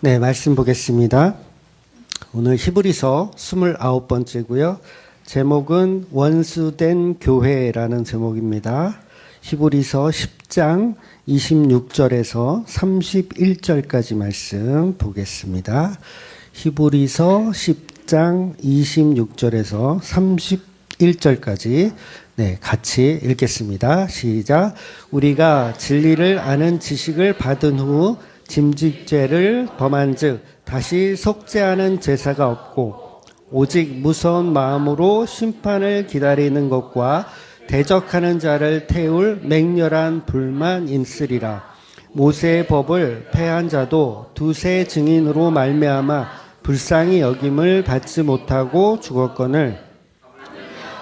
네, 말씀 보겠습니다. 오늘 히브리서 29번째고요. 제목은 원수된 교회라는 제목입니다. 히브리서 10장 26절에서 31절까지 말씀 보겠습니다. 히브리서 10장 26절에서 31절까지 같이 읽겠습니다. 시작. 우리가 진리를 아는 지식을 받은 후 짐짓죄를 범한 즉 다시 속죄하는 제사가 없고 오직 무서운 마음으로 심판을 기다리는 것과 대적하는 자를 태울 맹렬한 불만 있으리라. 모세의 법을 폐한 자도 두세 증인으로 말미암아 불쌍히 여김을 받지 못하고 죽었거늘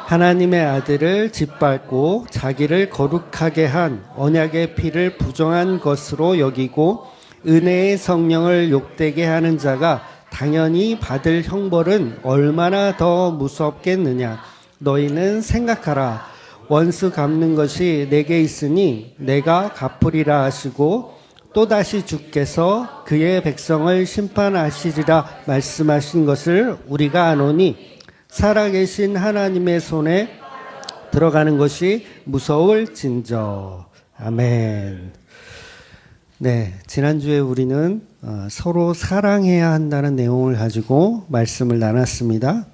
하나님의 아들을 짓밟고 자기를 거룩하게 한 언약의 피를 부정한 것으로 여기고 은혜의 성령을 욕되게 하는 자가 당연히 받을 형벌은 얼마나 더 무섭겠느냐. 너희는 생각하라. 원수 갚는 것이 내게 있으니 내가 갚으리라 하시고 또다시 주께서 그의 백성을 심판하시리라 말씀하신 것을 우리가 아노니 살아계신 하나님의 손에 들어가는 것이 무서울진저. 아멘. 네, 지난주에 우리는 서로 사랑해야 한다는 내용을 가지고 말씀을 나눴습니다.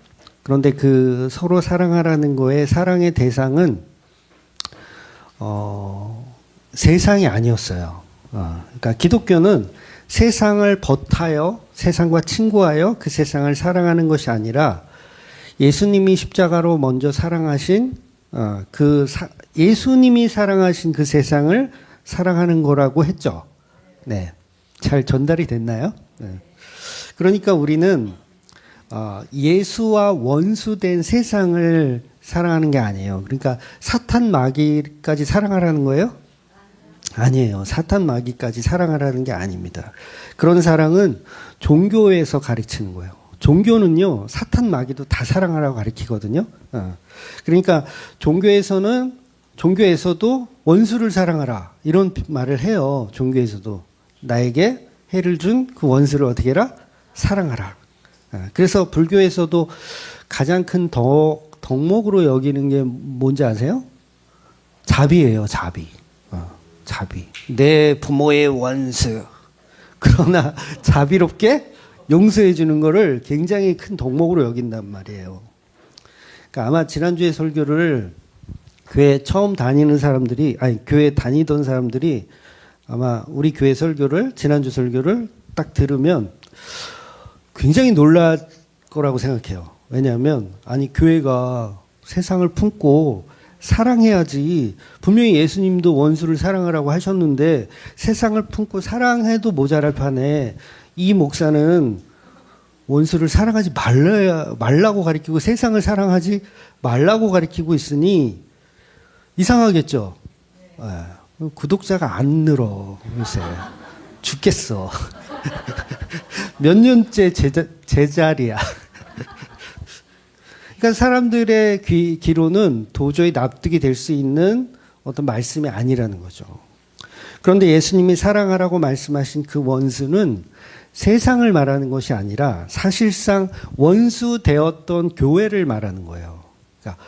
그런데 그 서로 사랑하라는 거에 사랑의 대상은 세상이 아니었어요. 그러니까 기독교는 세상을 벗하여 세상과 친구하여 그 세상을 사랑하는 것이 아니라 예수님이 십자가로 먼저 사랑하신 예수님이 사랑하신 그 세상을 사랑하는 거라고 했죠. 네, 잘 전달이 됐나요? 네. 그러니까 우리는 예수와 원수된 세상을 사랑하는 게 아니에요. 그러니까 사탄 마귀까지 사랑하라는 거예요? 아니에요. 사탄 마귀까지 사랑하라는 게 아닙니다. 그런 사랑은 종교에서 가르치는 거예요. 종교는요, 사탄 마귀도 다 사랑하라고 가르치거든요. 그러니까 종교에서도 원수를 사랑하라 이런 말을 해요. 종교에서도 나에게 해를 준 그 원수를 어떻게 해라? 사랑하라. 그래서 불교에서도 가장 큰 덕목으로 여기는 게 뭔지 아세요? 자비예요. 자비. 자비. 내 부모의 원수. 그러나 자비롭게 용서해 주는 거를 굉장히 큰 덕목으로 여긴단 말이에요. 그러니까 아마 지난주에 설교를 교회 처음 다니는 사람들이, 교회 다니던 사람들이 아마 우리 교회 설교를, 지난주 설교를 딱 들으면 굉장히 놀랄 거라고 생각해요. 왜냐하면, 교회가 세상을 품고 사랑해야지. 분명히 예수님도 원수를 사랑하라고 하셨는데 세상을 품고 사랑해도 모자랄 판에 이 목사는 원수를 사랑하지 말라고 가르치고 세상을 사랑하지 말라고 가르치고 있으니 이상하겠죠? 네. 구독자가 안 늘어, 요새. 죽겠어. 몇 년째 제자리야. 그러니까 사람들의 귀로는 도저히 납득이 될 수 있는 어떤 말씀이 아니라는 거죠. 그런데 예수님이 사랑하라고 말씀하신 그 원수는 세상을 말하는 것이 아니라 사실상 원수 되었던 교회를 말하는 거예요. 그러니까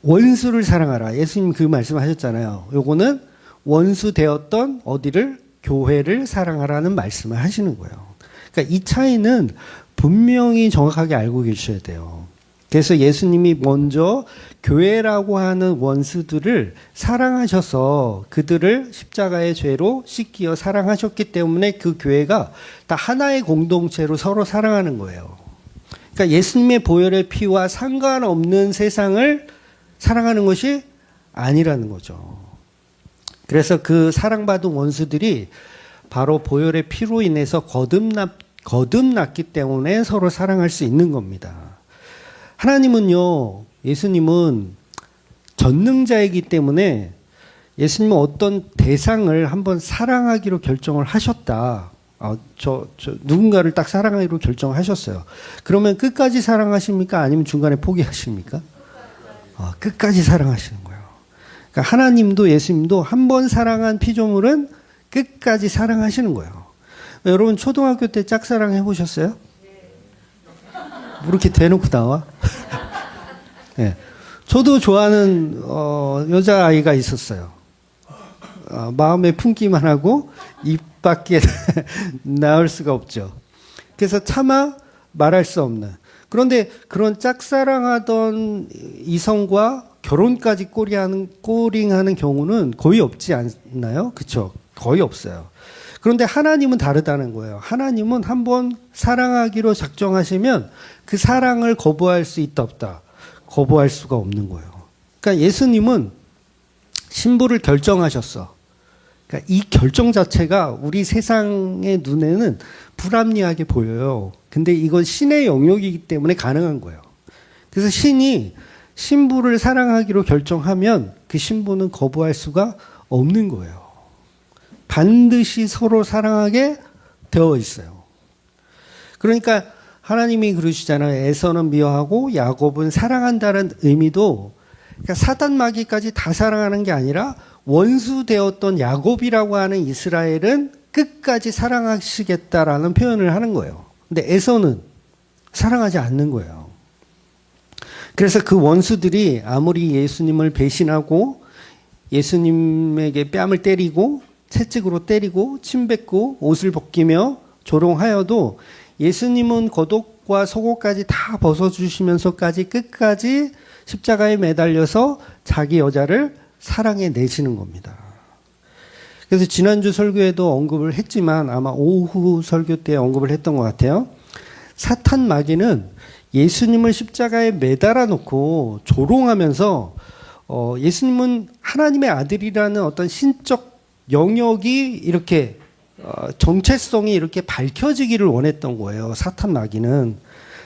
원수를 사랑하라. 예수님 그 말씀하셨잖아요. 요거는 원수 되었던 어디를? 교회를 사랑하라는 말씀을 하시는 거예요. 그러니까 이 차이는 분명히 정확하게 알고 계셔야 돼요. 그래서 예수님이 먼저 교회라고 하는 원수들을 사랑하셔서 그들을 십자가의 죄로 씻기어 사랑하셨기 때문에 그 교회가 다 하나의 공동체로 서로 사랑하는 거예요. 그러니까 예수님의 보혈의 피와 상관없는 세상을 사랑하는 것이 아니라는 거죠. 그래서 그 사랑받은 원수들이 바로 보혈의 피로 인해서 거듭났기 때문에 서로 사랑할 수 있는 겁니다. 하나님은요, 예수님은 전능자이기 때문에 예수님은 어떤 대상을 한번 사랑하기로 결정을 하셨다. 누군가를 딱 사랑하기로 결정하셨어요. 그러면 끝까지 사랑하십니까? 아니면 중간에 포기하십니까? 끝까지 사랑하시는 거예요. 그러니까 하나님도 예수님도 한 번 사랑한 피조물은 끝까지 사랑하시는 거예요. 여러분 초등학교 때 짝사랑 해보셨어요? 뭐 이렇게 대놓고 나와? 네. 저도 좋아하는 여자아이가 있었어요. 마음에 품기만 하고 입 밖에 나올 수가 없죠. 그래서 차마 말할 수 없는. 그런데 그런 짝사랑하던 이성과 결혼까지 꼬링하는 경우는 거의 없지 않나요? 그렇죠? 거의 없어요. 그런데 하나님은 다르다는 거예요. 하나님은 한번 사랑하기로 작정하시면 그 사랑을 거부할 수 있다 없다. 거부할 수가 없는 거예요. 그러니까 예수님은 신부를 결정하셨어. 그러니까 이 결정 자체가 우리 세상의 눈에는 불합리하게 보여요. 근데 이건 신의 영역이기 때문에 가능한 거예요. 그래서 신이 신부를 사랑하기로 결정하면 그 신부는 거부할 수가 없는 거예요. 반드시 서로 사랑하게 되어 있어요. 그러니까 하나님이 그러시잖아요. 에서는 미워하고 야곱은 사랑한다는 의미도 그러니까 사단 마귀까지 다 사랑하는 게 아니라 원수 되었던 야곱이라고 하는 이스라엘은 끝까지 사랑하시겠다라는 표현을 하는 거예요. 근데 에서는 사랑하지 않는 거예요. 그래서 그 원수들이 아무리 예수님을 배신하고 예수님에게 뺨을 때리고 채찍으로 때리고 침뱉고 옷을 벗기며 조롱하여도 예수님은 겉옷과 속옷까지 다 벗어주시면서까지 끝까지 십자가에 매달려서 자기 여자를 사랑해 내시는 겁니다. 그래서 지난주 설교에도 언급을 했지만 아마 오후 설교 때 언급을 했던 것 같아요. 사탄 마귀는 예수님을 십자가에 매달아 놓고 조롱하면서 예수님은 하나님의 아들이라는 어떤 신적 영역이 이렇게 정체성이 이렇게 밝혀지기를 원했던 거예요. 사탄 마귀는.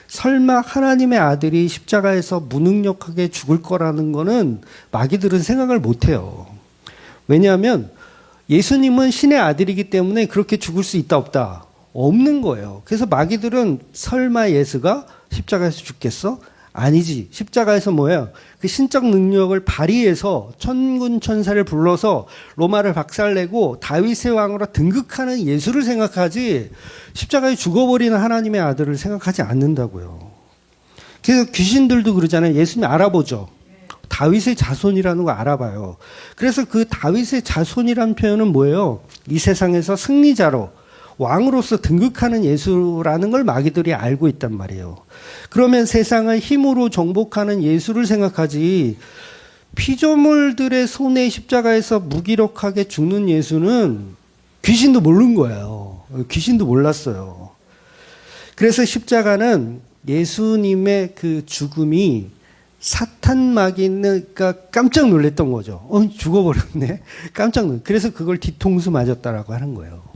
설마 하나님의 아들이 십자가에서 무능력하게 죽을 거라는 거는 마귀들은 생각을 못해요. 왜냐하면 예수님은 신의 아들이기 때문에 그렇게 죽을 수 있다 없다? 없는 거예요. 그래서 마귀들은 설마 예수가 십자가에서 죽겠어? 아니지. 십자가에서 뭐예요? 그 신적 능력을 발휘해서 천군 천사를 불러서 로마를 박살내고 다윗의 왕으로 등극하는 예수를 생각하지 십자가에 죽어버리는 하나님의 아들을 생각하지 않는다고요. 그래서 귀신들도 그러잖아요. 예수님 알아보죠. 다윗의 자손이라는 거 알아봐요. 그래서 그 다윗의 자손이라는 표현은 뭐예요? 이 세상에서 승리자로 왕으로서 등극하는 예수라는 걸 마귀들이 알고 있단 말이에요. 그러면 세상을 힘으로 정복하는 예수를 생각하지 피조물들의 손에 십자가에서 무기력하게 죽는 예수는 귀신도 모르는 거예요. 귀신도 몰랐어요. 그래서 십자가는 예수님의 그 죽음이 사탄 마귀가 깜짝 놀랐던 거죠. 죽어버렸네. 깜짝 놀랐네. 그래서 그걸 뒤통수 맞았다라고 하는 거예요.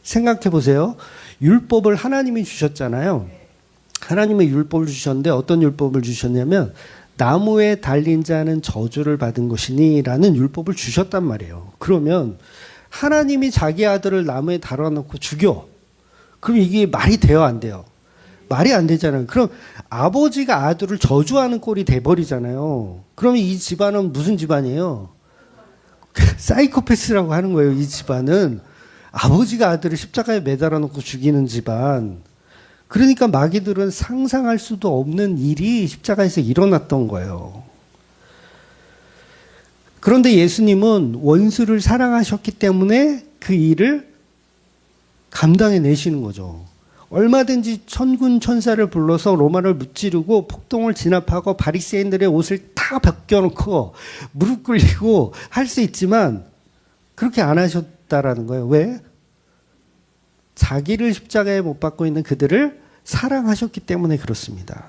생각해 보세요. 율법을 하나님이 주셨잖아요. 하나님의 율법을 주셨는데 어떤 율법을 주셨냐면 나무에 달린 자는 저주를 받은 것이니 라는 율법을 주셨단 말이에요. 그러면 하나님이 자기 아들을 나무에 달아놓고 죽여. 그럼 이게 말이 돼요, 안 돼요? 말이 안 되잖아요. 그럼 아버지가 아들을 저주하는 꼴이 돼버리잖아요. 그러면 이 집안은 무슨 집안이에요? 사이코패스라고 하는 거예요, 이 집안은. 아버지가 아들을 십자가에 매달아 놓고 죽이는 집안. 그러니까 마귀들은 상상할 수도 없는 일이 십자가에서 일어났던 거예요. 그런데 예수님은 원수를 사랑하셨기 때문에 그 일을 감당해 내시는 거죠. 얼마든지 천군 천사를 불러서 로마를 무찌르고 폭동을 진압하고 바리새인들의 옷을 다 벗겨놓고 무릎 꿇리고 할 수 있지만 그렇게 안 하셨다라는 거예요. 왜? 자기를 십자가에 못 박고 있는 그들을 사랑하셨기 때문에 그렇습니다.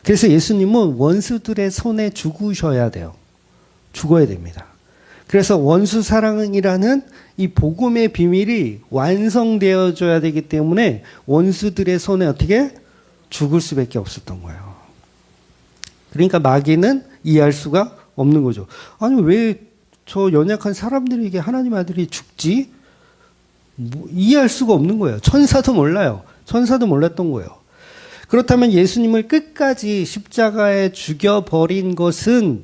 그래서 예수님은 원수들의 손에 죽으셔야 돼요. 죽어야 됩니다. 그래서 원수 사랑이라는 이 복음의 비밀이 완성되어져야 되기 때문에 원수들의 손에 어떻게 죽을 수밖에 없었던 거예요. 그러니까 마귀는 이해할 수가 없는 거죠. 아니 왜 저 연약한 사람들에게 하나님 아들이 죽지? 이해할 수가 없는 거예요. 천사도 몰라요. 천사도 몰랐던 거예요. 그렇다면 예수님을 끝까지 십자가에 죽여버린 것은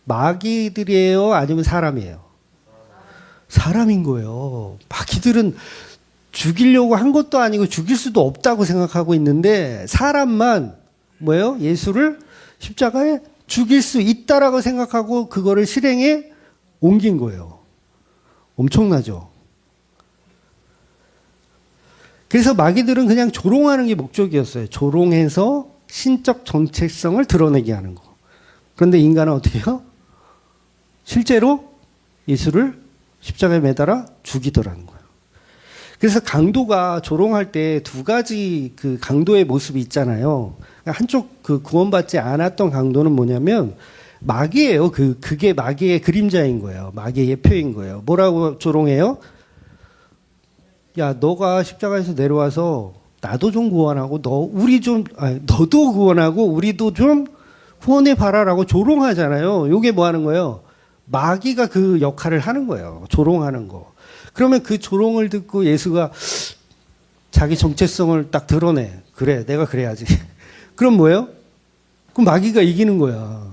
마귀들이에요? 아니면 사람이에요? 사람인 거예요. 마귀들은 죽이려고 한 것도 아니고 죽일 수도 없다고 생각하고 있는데 사람만 뭐예요? 예수를 십자가에 죽일 수 있다라고 생각하고 그거를 실행에 옮긴 거예요. 엄청나죠? 그래서 마귀들은 그냥 조롱하는 게 목적이었어요. 조롱해서 신적 정체성을 드러내게 하는 거. 그런데 인간은 어떻게 해요? 실제로 예수를 십자가에 매달아 죽이더라는 거예요. 그래서 강도가 조롱할 때 두 가지 그 강도의 모습이 있잖아요. 한쪽 그 구원받지 않았던 강도는 뭐냐면 마귀예요. 그게 마귀의 그림자인 거예요. 마귀의 예표인 거예요. 뭐라고 조롱해요? 야, 너가 십자가에서 내려와서 나도 좀 구원하고 너도 구원하고 우리도 좀 구원해 봐라라고 조롱하잖아요. 요게 뭐 하는 거예요? 마귀가 그 역할을 하는 거예요. 조롱하는 거. 그러면 그 조롱을 듣고 예수가 자기 정체성을 딱 드러내. 그래, 내가 그래야지. 그럼 뭐예요? 그럼 마귀가 이기는 거야.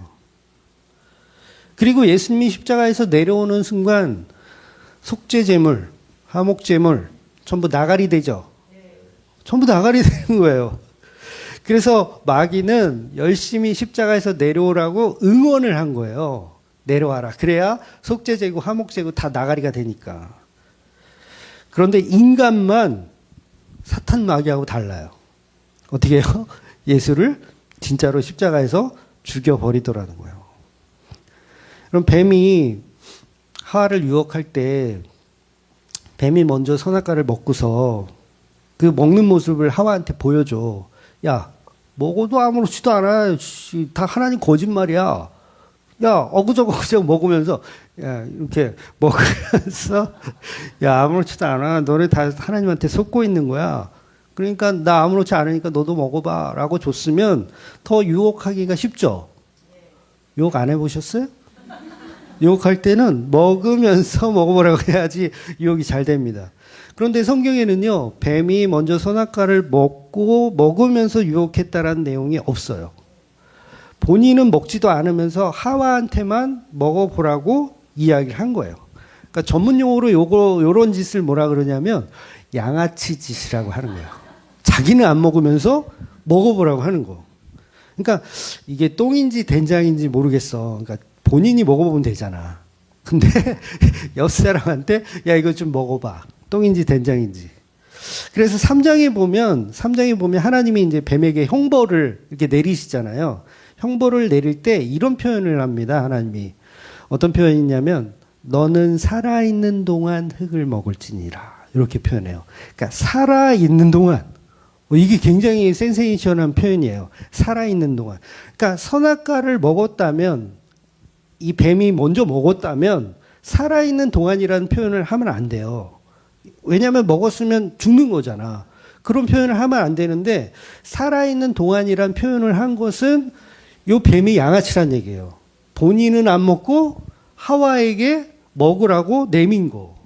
그리고 예수님이 십자가에서 내려오는 순간 속죄제물, 화목제물 전부 나가리 되죠. 전부 나가리 되는 거예요. 그래서 마귀는 열심히 십자가에서 내려오라고 응원을 한 거예요. 내려와라. 그래야 속죄제고 화목제고 다 나가리가 되니까. 그런데 인간만 사탄 마귀하고 달라요. 어떻게 해요? 예수를 진짜로 십자가에서 죽여버리더라는 거예요. 그럼 뱀이 하와를 유혹할 때 뱀이 먼저 선악과를 먹고서 그 먹는 모습을 하와한테 보여줘. 야, 먹어도 아무렇지도 않아. 다 하나님 거짓말이야. 야, 어그저그저그 먹으면서, 야, 이렇게 먹으면서, 야, 아무렇지도 않아. 너네 다 하나님한테 속고 있는 거야. 그러니까 나 아무렇지 않으니까 너도 먹어봐. 라고 줬으면 더 유혹하기가 쉽죠? 유혹 안 해보셨어요? 유혹할 때는 먹으면서 먹어보라고 해야지 유혹이 잘 됩니다. 그런데 성경에는요, 뱀이 먼저 선악과를 먹으면서 유혹했다라는 내용이 없어요. 본인은 먹지도 않으면서 하와한테만 먹어보라고 이야기를 한 거예요. 그러니까 전문 용어로 요런 짓을 뭐라 그러냐면 양아치 짓이라고 하는 거예요. 자기는 안 먹으면서 먹어보라고 하는 거. 그러니까 이게 똥인지 된장인지 모르겠어. 그러니까 본인이 먹어보면 되잖아. 근데 옆 사람한테 야, 이거 좀 먹어봐. 똥인지 된장인지. 그래서 3장에 보면 하나님이 이제 뱀에게 형벌을 이렇게 내리시잖아요. 형벌을 내릴 때 이런 표현을 합니다. 하나님이. 어떤 표현이냐면 너는 살아있는 동안 흙을 먹을지니라. 이렇게 표현해요. 그러니까 살아있는 동안. 이게 굉장히 센세이션한 표현이에요. 살아있는 동안. 그러니까 선악과를 먹었다면 이 뱀이 먼저 먹었다면 살아있는 동안이라는 표현을 하면 안 돼요. 왜냐하면 먹었으면 죽는 거잖아. 그런 표현을 하면 안 되는데 살아있는 동안이라는 표현을 한 것은 요 뱀이 양아치란 얘기예요. 본인은 안 먹고 하와에게 먹으라고 내민 거.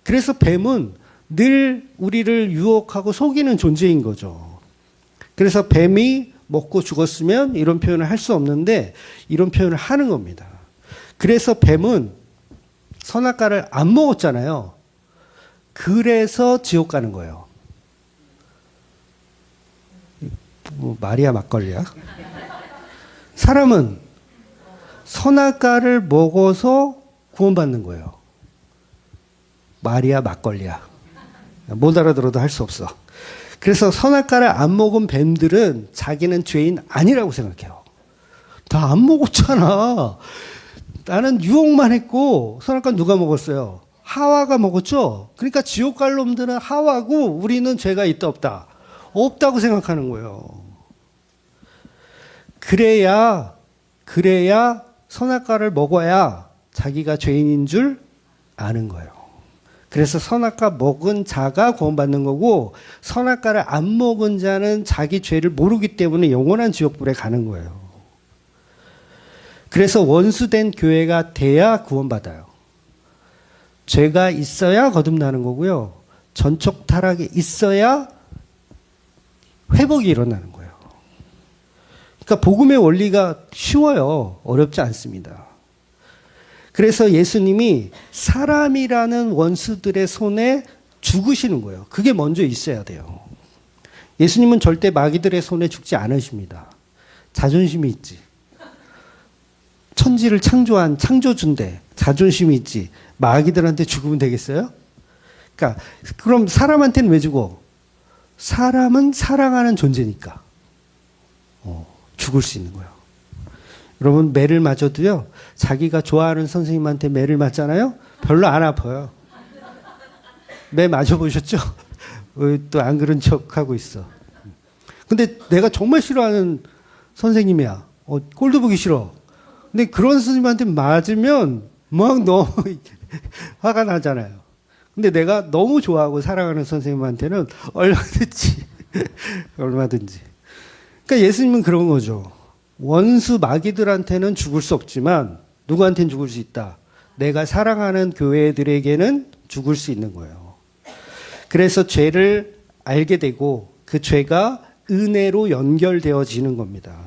그래서 뱀은 늘 우리를 유혹하고 속이는 존재인 거죠. 그래서 뱀이 먹고 죽었으면 이런 표현을 할 수 없는데 이런 표현을 하는 겁니다. 그래서 뱀은 선악과를 안 먹었잖아요. 그래서 지옥 가는 거예요. 뭐 마리아 막걸리야? 사람은 선악과를 먹어서 구원받는 거예요. 마리아 막걸리야. 못 알아들어도 할 수 없어. 그래서 선악과를 안 먹은 뱀들은 자기는 죄인 아니라고 생각해요. 다 안 먹었잖아. 나는 유혹만 했고 선악과 누가 먹었어요? 하와가 먹었죠. 그러니까 지옥 갈 놈들은 하와고 우리는 죄가 있다 없다? 없다고 생각하는 거예요. 그래야 선악과를 먹어야 자기가 죄인인 줄 아는 거예요. 그래서 선악과 먹은 자가 구원받는 거고 선악과를 안 먹은 자는 자기 죄를 모르기 때문에 영원한 지옥불에 가는 거예요. 그래서 원수된 교회가 돼야 구원받아요. 죄가 있어야 거듭나는 거고요. 전적 타락이 있어야 회복이 일어나는 거예요. 그러니까 복음의 원리가 쉬워요. 어렵지 않습니다. 그래서 예수님이 사람이라는 원수들의 손에 죽으시는 거예요. 그게 먼저 있어야 돼요. 예수님은 절대 마귀들의 손에 죽지 않으십니다. 자존심이 있지. 천지를 창조한 창조주인데 자존심이 있지. 마귀들한테 죽으면 되겠어요? 그러니까 그럼 사람한테는 왜 죽어? 사람은 사랑하는 존재니까 죽을 수 있는 거예요. 여러분 매를 맞아도요. 자기가 좋아하는 선생님한테 매를 맞잖아요. 별로 안 아파요. 매 맞아보셨죠? 또 안 그런 척하고 있어. 근데 내가 정말 싫어하는 선생님이야. 꼴도 보기 싫어. 근데 그런 선생님한테 맞으면 막 너무 화가 나잖아요. 근데 내가 너무 좋아하고 사랑하는 선생님한테는 얼마든지. 그러니까 예수님은 그런 거죠. 원수 마귀들한테는 죽을 수 없지만 누구한테는 죽을 수 있다. 내가 사랑하는 교회들에게는 죽을 수 있는 거예요. 그래서 죄를 알게 되고 그 죄가 은혜로 연결되어지는 겁니다.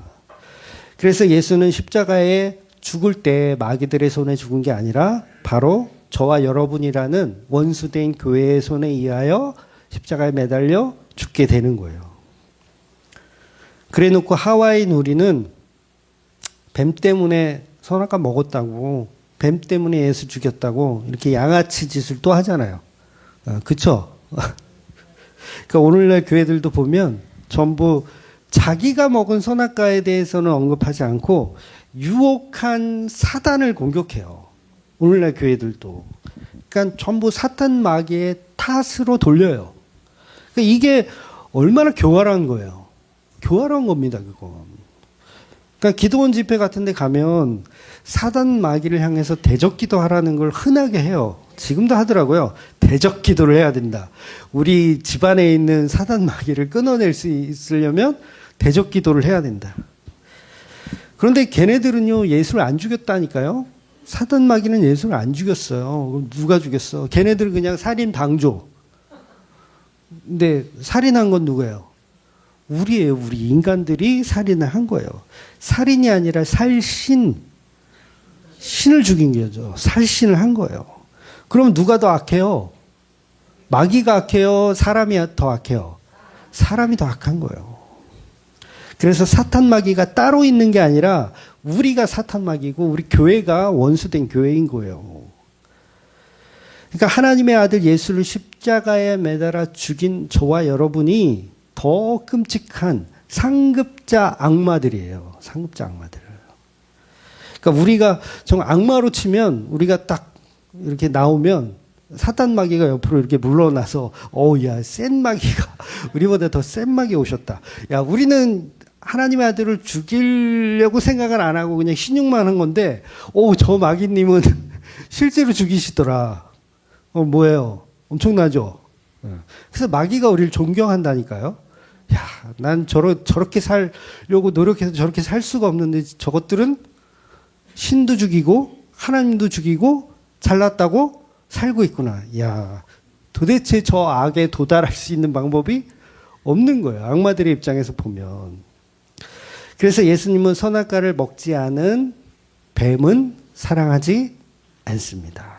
그래서 예수는 십자가에 죽을 때 마귀들의 손에 죽은 게 아니라 바로 저와 여러분이라는 원수된 교회의 손에 의하여 십자가에 매달려 죽게 되는 거예요. 그래 놓고 하와인 우리는 뱀 때문에 선악과 먹었다고, 뱀 때문에 예수 죽였다고 이렇게 양아치 짓을 또 하잖아요. 그쵸? 그러니까 오늘날 교회들도 보면 전부 자기가 먹은 선악과에 대해서는 언급하지 않고 유혹한 사단을 공격해요. 오늘날 교회들도. 그러니까 전부 사탄 마귀의 탓으로 돌려요. 그러니까 이게 얼마나 교활한 거예요. 교활한 겁니다, 그거. 그러니까 기도원 집회 같은 데 가면 사단 마귀를 향해서 대적 기도하라는 걸 흔하게 해요. 지금도 하더라고요. 대적 기도를 해야 된다. 우리 집안에 있는 사단 마귀를 끊어낼 수 있으려면 대적 기도를 해야 된다. 그런데 걔네들은요, 예수를 안 죽였다니까요. 사단 마귀는 예수를 안 죽였어요. 그럼 누가 죽였어? 걔네들은 그냥 살인 방조. 근데 살인한 건 누구예요? 우리예요. 우리 인간들이 살인을 한 거예요. 살인이 아니라 살신. 신을 죽인 거죠. 살신을 한 거예요. 그럼 누가 더 악해요? 마귀가 악해요? 사람이 더 악해요? 사람이 더 악한 거예요. 그래서 사탄 마귀가 따로 있는 게 아니라 우리가 사탄 마귀고 우리 교회가 원수된 교회인 거예요. 그러니까 하나님의 아들 예수를 십자가에 매달아 죽인 저와 여러분이 더 끔찍한 상급자 악마들이에요. 상급자 악마들. 그러니까 우리가 정말 악마로 치면 우리가 딱 이렇게 나오면 사탄 마귀가 옆으로 이렇게 물러나서 야, 센 마귀가 우리보다 더 센 마귀 오셨다. 야, 우리는 하나님의 아들을 죽이려고 생각을 안 하고 그냥 신용만 한 건데 저 마귀님은 실제로 죽이시더라. 뭐예요? 엄청나죠? 그래서 마귀가 우리를 존경한다니까요. 야, 난 저렇게 살려고 노력해서 저렇게 살 수가 없는데 저것들은 신도 죽이고 하나님도 죽이고 잘났다고 살고 있구나. 야, 도대체 저 악에 도달할 수 있는 방법이 없는 거예요. 악마들의 입장에서 보면. 그래서 예수님은 선악과를 먹지 않은 뱀은 사랑하지 않습니다.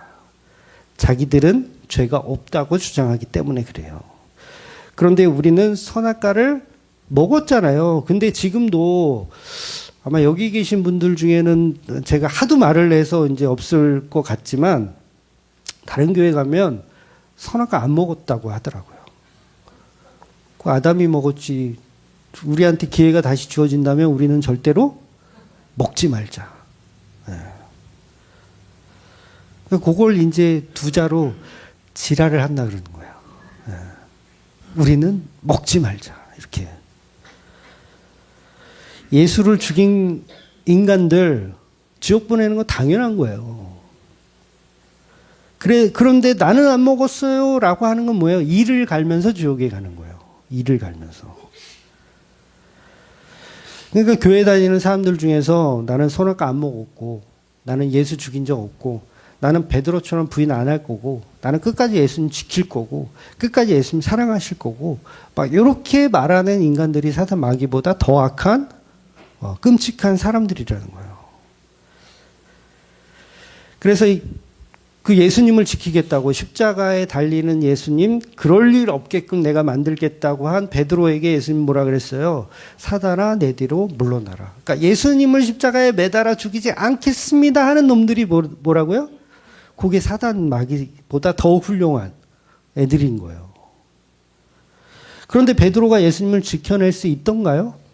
자기들은 죄가 없다고 주장하기 때문에 그래요. 그런데 우리는 선악과를 먹었잖아요. 근데 지금도 아마 여기 계신 분들 중에는 제가 하도 말을 해서 이제 없을 것 같지만 다른 교회 가면 선악과 안 먹었다고 하더라고요. 그 아담이 먹었지. 우리한테 기회가 다시 주어진다면 우리는 절대로 먹지 말자. 그걸 이제 두자로 지랄을 한다 그러는 거예요. 우리는 먹지 말자. 이렇게. 예수를 죽인 인간들 지옥 보내는 거 당연한 거예요. 그런데 나는 안 먹었어요 라고 하는 건 뭐예요? 이를 갈면서 지옥에 가는 거예요. 이를 갈면서. 그러니까 교회 다니는 사람들 중에서 나는 선악과 안 먹었고 나는 예수 죽인 적 없고 나는 베드로처럼 부인 안 할 거고 나는 끝까지 예수님 지킬 거고 끝까지 예수님 사랑하실 거고 막 이렇게 말하는 인간들이 사탄 마귀보다 더 악한 끔찍한 사람들이라는 거예요. 그래서 그 예수님을 지키겠다고 십자가에 달리는 예수님, 그럴 일 없게끔 내가 만들겠다고 한 베드로에게 예수님 뭐라 그랬어요? 사단아 내 뒤로 물러나라. 그러니까 예수님을 십자가에 매달아 죽이지 않겠습니다 하는 놈들이 뭐라고요? 그게 사단 마귀보다 더 훌륭한 애들인 거예요. 그런데 베드로가 예수님을 지켜낼 수 있던가요?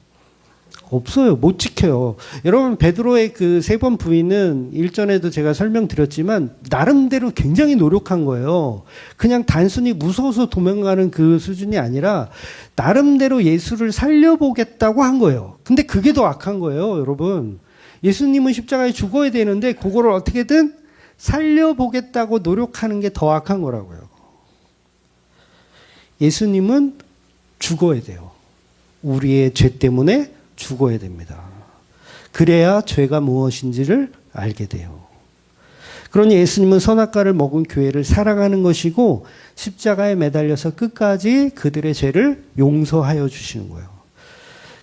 없어요. 못 지켜요. 여러분, 베드로의 그 세 번 부인은 일전에도 제가 설명드렸지만 나름대로 굉장히 노력한 거예요. 그냥 단순히 무서워서 도망가는 그 수준이 아니라 나름대로 예수를 살려보겠다고 한 거예요. 근데 그게 더 악한 거예요, 여러분. 예수님은 십자가에 죽어야 되는데 그거를 어떻게든 살려보겠다고 노력하는 게 더 악한 거라고요. 예수님은 죽어야 돼요. 우리의 죄 때문에 죽어야 됩니다. 그래야 죄가 무엇인지를 알게 돼요. 그러니 예수님은 선악과를 먹은 교회를 사랑하는 것이고 십자가에 매달려서 끝까지 그들의 죄를 용서하여 주시는 거예요.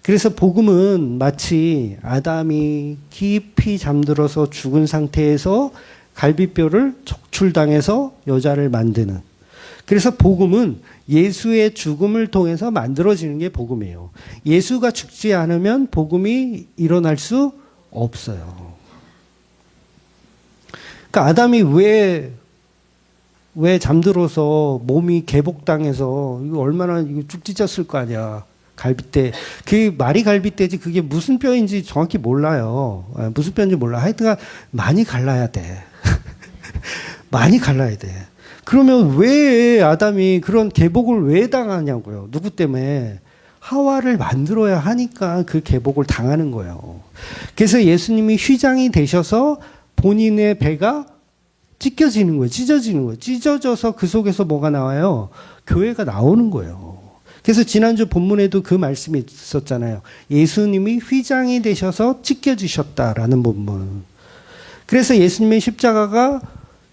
그래서 복음은 마치 아담이 깊이 잠들어서 죽은 상태에서 갈비뼈를 적출당해서 여자를 만드는, 그래서 복음은 예수의 죽음을 통해서 만들어지는 게 복음이에요. 예수가 죽지 않으면 복음이 일어날 수 없어요. 그러니까 아담이 왜 잠들어서 몸이 개복당해서 이거 얼마나 쭉 찢었을 거 아니야. 갈비뼈. 그 말이 갈비뼈지 그게 무슨 뼈인지 정확히 몰라요. 무슨 뼈인지 몰라. 하여튼 많이 갈라야 돼. 많이 갈라야 돼. 그러면 왜 아담이 그런 개복을 왜 당하냐고요. 누구 때문에? 하와를 만들어야 하니까 그 개복을 당하는 거예요. 그래서 예수님이 휘장이 되셔서 본인의 배가 찢겨지는 거예요. 찢어지는 거예요. 찢어져서 그 속에서 뭐가 나와요? 교회가 나오는 거예요. 그래서 지난주 본문에도 그 말씀이 있었잖아요. 예수님이 휘장이 되셔서 찢겨지셨다라는 본문. 그래서 예수님의 십자가가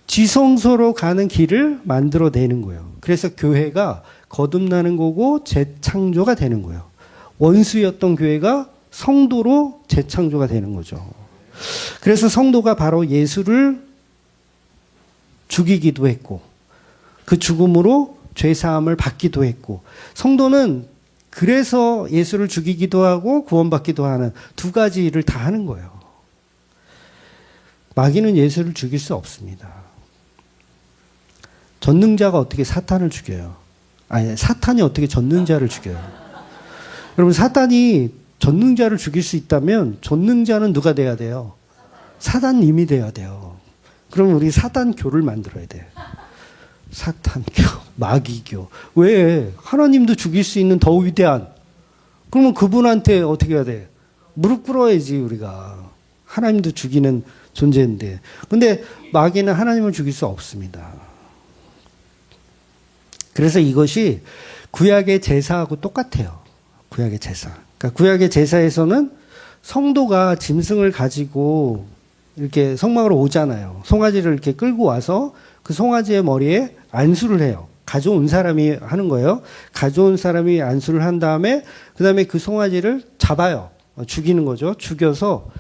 지성소로 가는 길을 만들어내는 거예요. 그래서 교회가 거듭나는 거고 재창조가 되는 거예요. 원수였던 교회가 성도로 재창조가 되는 거죠. 그래서 성도가 바로 예수를 죽이기도 했고 그 죽음으로 죄사함을 받기도 했고, 성도는 그래서 예수를 죽이기도 하고 구원받기도 하는 두 가지 일을 다 하는 거예요. 마귀는 예수를 죽일 수 없습니다. 전능자가 어떻게 사탄을 죽여요? 아니, 사탄이 어떻게 전능자를 죽여요? 여러분, 사탄이 전능자를 죽일 수 있다면 전능자는 누가 돼야 돼요? 사단님이 돼야 돼요. 그럼 우리 사단교를 만들어야 돼요. 사탄교, 마귀교. 왜? 하나님도 죽일 수 있는 더 위대한. 그러면 그분한테 어떻게 해야 돼? 무릎 꿇어야지, 우리가. 하나님도 죽이는 존재인데. 근데 마귀는 하나님을 죽일 수 없습니다. 그래서 이것이 구약의 제사하고 똑같아요. 구약의 제사. 그러니까 구약의 제사에서는 성도가 짐승을 가지고 이렇게 성막으로 오잖아요. 송아지를 이렇게 끌고 와서 그 송아지의 머리에 안수를 해요. 가져온 사람이 하는 거예요. 가져온 사람이 안수를 한 다음에 그 다음에 그 송아지를 잡아요. 죽이는 거죠. 죽여서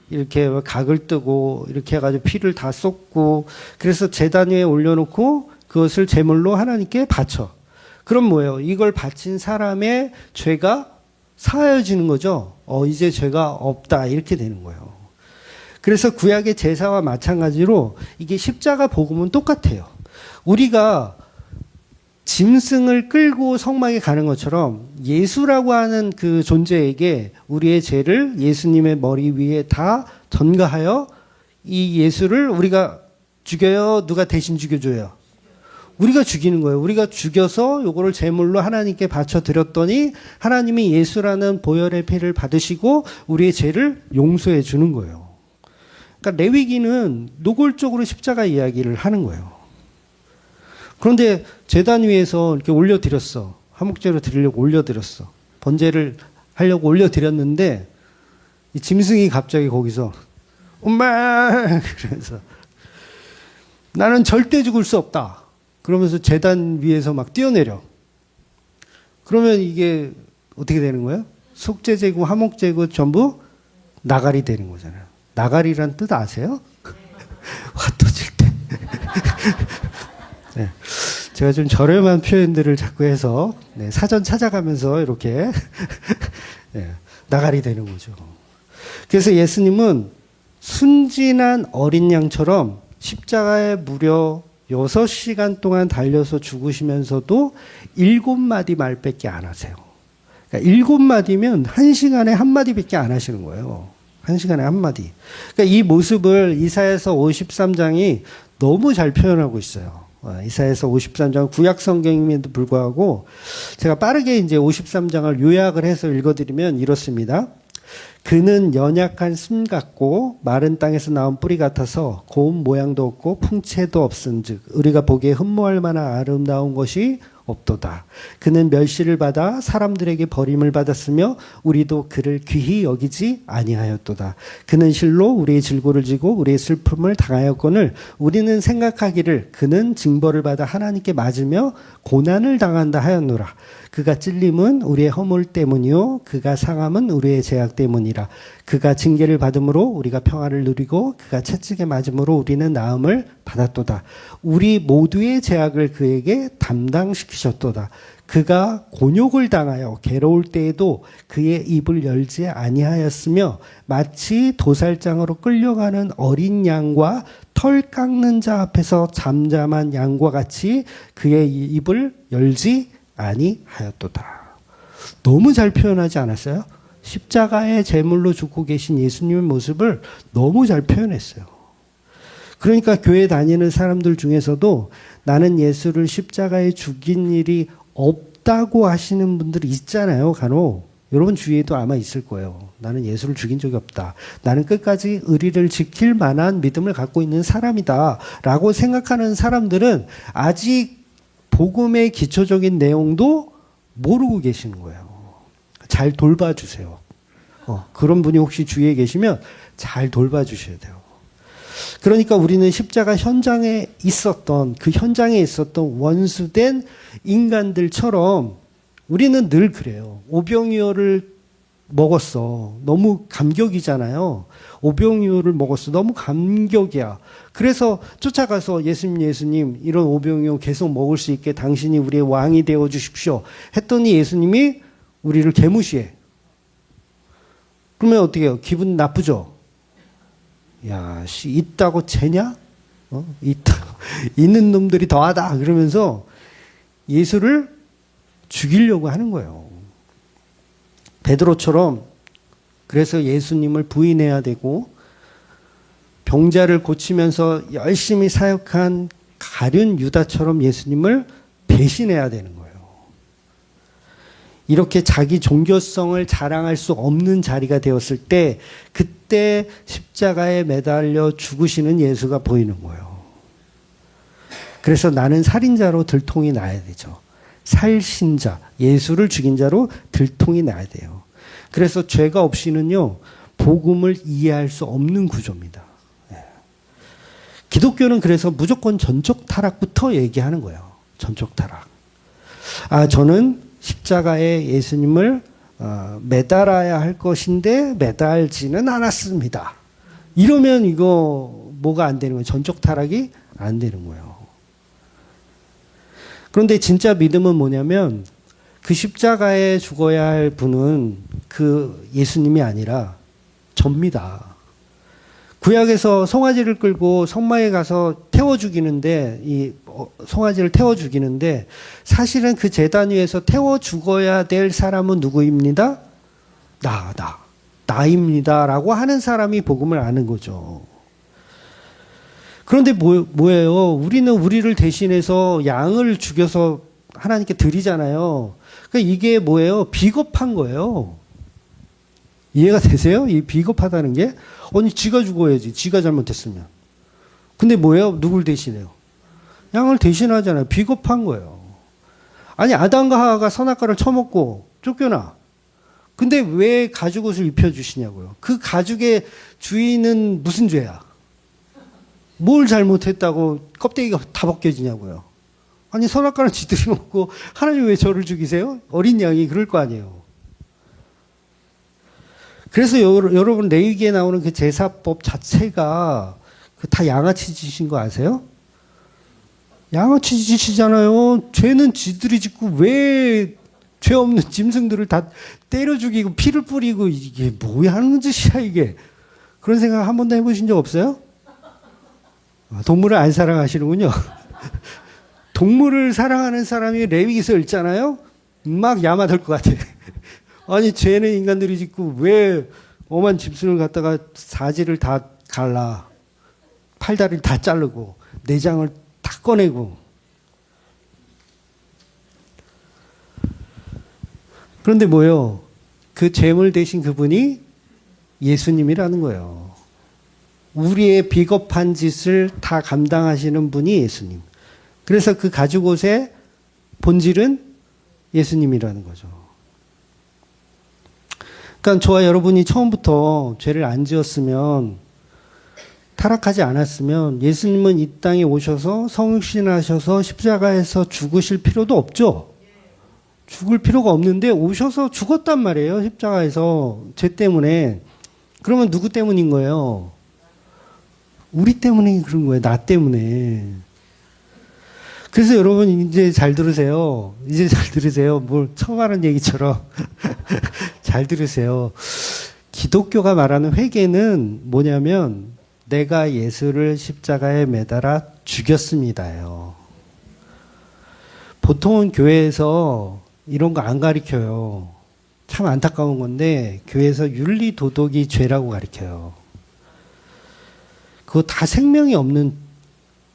이렇게 각을 뜨고 이렇게 해가지고 피를 다 쏟고, 그래서 제단 위에 올려놓고 그것을 제물로 하나님께 바쳐. 그럼 뭐예요? 이걸 바친 사람의 죄가 사하여지는 거죠. 이제 죄가 없다, 이렇게 되는 거예요. 그래서 구약의 제사와 마찬가지로 이게 십자가 복음은 똑같아요. 우리가 짐승을 끌고 성막에 가는 것처럼 예수라고 하는 그 존재에게 우리의 죄를 예수님의 머리 위에 다 전가하여 이 예수를 우리가 죽여요? 누가 대신 죽여줘요? 우리가 죽이는 거예요. 우리가 죽여서 요거를 제물로 하나님께 바쳐 드렸더니 하나님이 예수라는 보혈의 피를 받으시고 우리의 죄를 용서해 주는 거예요. 그러니까 레위기는 노골적으로 십자가 이야기를 하는 거예요. 그런데 제단 위에서 이렇게 올려드렸어. 화목제로 드리려고 올려드렸어. 번제를 하려고 올려드렸는데 이 짐승이 갑자기 거기서 엄마! 그러면서 나는 절대 죽을 수 없다. 그러면서 제단 위에서 막 뛰어내려. 그러면 이게 어떻게 되는 거예요? 속죄제고 화목제고 전부 나가리 되는 거잖아요. 나가리란 뜻 아세요? 화 터질 때. 네. 제가 좀 저렴한 표현들을 자꾸 해서 네, 사전 찾아가면서 이렇게 네, 나가리 되는 거죠. 그래서 예수님은 순진한 어린 양처럼 십자가에 무려 6시간 동안 달려서 죽으시면서도 7마디 말밖에 안 하세요. 그러니까 7마디면 1시간에 1마디밖에 안 하시는 거예요. 1시간에 1마디. 그러니까 이 모습을 이사야서 53장이 너무 잘 표현하고 있어요. 이사야서 53장 구약 성경임에도 불구하고 제가 빠르게 이제 53장을 요약을 해서 읽어드리면 이렇습니다. 그는 연약한 씀 같고 마른 땅에서 나온 뿌리 같아서 고운 모양도 없고 풍채도 없은즉 우리가 보기에 흠모할 만한 아름다운 것이 없도다. 그는 멸시를 받아 사람들에게 버림을 받았으며 우리도 그를 귀히 여기지 아니하였도다. 그는 실로 우리의 질고를 지고 우리의 슬픔을 당하였거늘 우리는 생각하기를 그는 징벌을 받아 하나님께 맞으며 고난을 당한다 하였노라. 그가 찔림은 우리의 허물 때문이요 그가 상함은 우리의 죄악 때문이라. 그가 징계를 받음으로 우리가 평화를 누리고 그가 채찍에 맞음으로 우리는 나음을 받았도다. 우리 모두의 죄악을 그에게 담당시키셨도다. 그가 곤욕을 당하여 괴로울 때에도 그의 입을 열지 아니하였으며 마치 도살장으로 끌려가는 어린 양과 털 깎는 자 앞에서 잠잠한 양과 같이 그의 입을 열지 아니하였도다. 너무 잘 표현하지 않았어요? 십자가의 제물로 죽고 계신 예수님의 모습을 너무 잘 표현했어요. 그러니까 교회 다니는 사람들 중에서도 나는 예수를 십자가에 죽인 일이 없다고 하시는 분들이 있잖아요, 간혹. 여러분 주위에도 아마 있을 거예요. 나는 예수를 죽인 적이 없다. 나는 끝까지 의리를 지킬 만한 믿음을 갖고 있는 사람이다. 라고 생각하는 사람들은 아직 복음의 기초적인 내용도 모르고 계시는 거예요. 잘 돌봐주세요. 그런 분이 혹시 주위에 계시면 잘 돌봐주셔야 돼요. 그러니까 우리는 십자가 현장에 있었던 그 현장에 있었던 원수된 인간들처럼 우리는 늘 그래요. 오병이어를 먹었어. 너무 감격이잖아요. 오병이어를 먹었어. 너무 감격이야. 그래서 쫓아가서 예수님 이런 오병이어 계속 먹을 수 있게 당신이 우리의 왕이 되어 주십시오. 했더니 예수님이 우리를 개무시해. 그러면 어떻게 해요? 기분 나쁘죠? 야, 있다고 쟤냐? 있는 놈들이 더하다. 그러면서 예수를 죽이려고 하는 거예요. 베드로처럼 그래서 예수님을 부인해야 되고 병자를 고치면서 열심히 사역한 가룟 유다처럼 예수님을 배신해야 되는 거예요. 이렇게 자기 종교성을 자랑할 수 없는 자리가 되었을 때 그때 십자가에 매달려 죽으시는 예수가 보이는 거예요. 그래서 나는 살인자로 들통이 나야 되죠. 살신자, 예수를 죽인 자로 들통이 나야 돼요. 그래서 죄가 없이는요, 복음을 이해할 수 없는 구조입니다. 기독교는 그래서 무조건 전적 타락부터 얘기하는 거예요. 전적 타락. 저는 십자가에 예수님을 매달아야 할 것인데 매달지는 않았습니다. 이러면 이거 뭐가 안 되는 거예요? 전적 타락이 안 되는 거예요. 그런데 진짜 믿음은 뭐냐면 그 십자가에 죽어야 할 분은 그 예수님이 아니라 접니다. 구약에서 송아지를 끌고 성막에 가서 태워 죽이는데 송아지를 태워 죽이는데 사실은 그 제단 위에서 태워 죽어야 될 사람은 누구입니다? 나입니다라고 하는 사람이 복음을 아는 거죠. 그런데 뭐예요? 우리는 우리를 대신해서 양을 죽여서 하나님께 드리잖아요. 그러니까 이게 뭐예요? 비겁한 거예요. 이해가 되세요? 이 비겁하다는 게? 아니, 지가 죽어야지. 지가 잘못했으면. 근데 뭐예요? 누굴 대신해요? 양을 대신하잖아요. 비겁한 거예요. 아니, 아담과 하와가 선악과를 처먹고 쫓겨나. 근데 왜 가죽옷을 입혀주시냐고요. 그 가죽의 주인은 무슨 죄야? 뭘 잘못했다고 껍데기가 다 벗겨지냐고요. 아니, 선악과는 지들이 먹고 하나님 왜 저를 죽이세요? 어린 양이 그럴 거 아니에요. 그래서 여러분 레위기에 나오는 그 제사법 자체가 그 다 양아치 짓인 거 아세요? 양아치 짓이잖아요. 죄는 지들이 짓고 왜 죄 없는 짐승들을 다 때려 죽이고 피를 뿌리고 이게 뭐야 하는 짓이야 이게. 그런 생각 한 번도 해보신 적 없어요? 동물을 안 사랑하시는군요. 동물을 사랑하는 사람이 레위기서 읽잖아요. 막 야마될 것 같아. 아니 죄는 인간들이 짓고 왜 엄한 짐승을 갖다가 사지를 다 갈라, 팔다리를 다 자르고 내장을 다 꺼내고. 그런데 뭐요? 그 죄물 대신 그분이 예수님이라는 거예요. 우리의 비겁한 짓을 다 감당하시는 분이 예수님. 그래서 그 가죽옷의 본질은 예수님이라는 거죠. 그러니까 저와 여러분이 처음부터 죄를 안 지었으면, 타락하지 않았으면 예수님은 이 땅에 오셔서 성육신하셔서 십자가에서 죽으실 필요도 없죠. 죽을 필요가 없는데 오셔서 죽었단 말이에요. 십자가에서 죄 때문에. 그러면 누구 때문인 거예요? 우리 때문에 그런 거예요. 나 때문에. 그래서 여러분 이제 잘 들으세요. 이제 잘 들으세요. 뭘 처음 하는 얘기처럼. 잘 들으세요. 기독교가 말하는 회개는 뭐냐면 내가 예수를 십자가에 매달아 죽였습니다요. 보통은 교회에서 이런 거 안 가르쳐요. 참 안타까운 건데 교회에서 윤리 도덕이 죄라고 가르쳐요. 그거 다 생명이 없는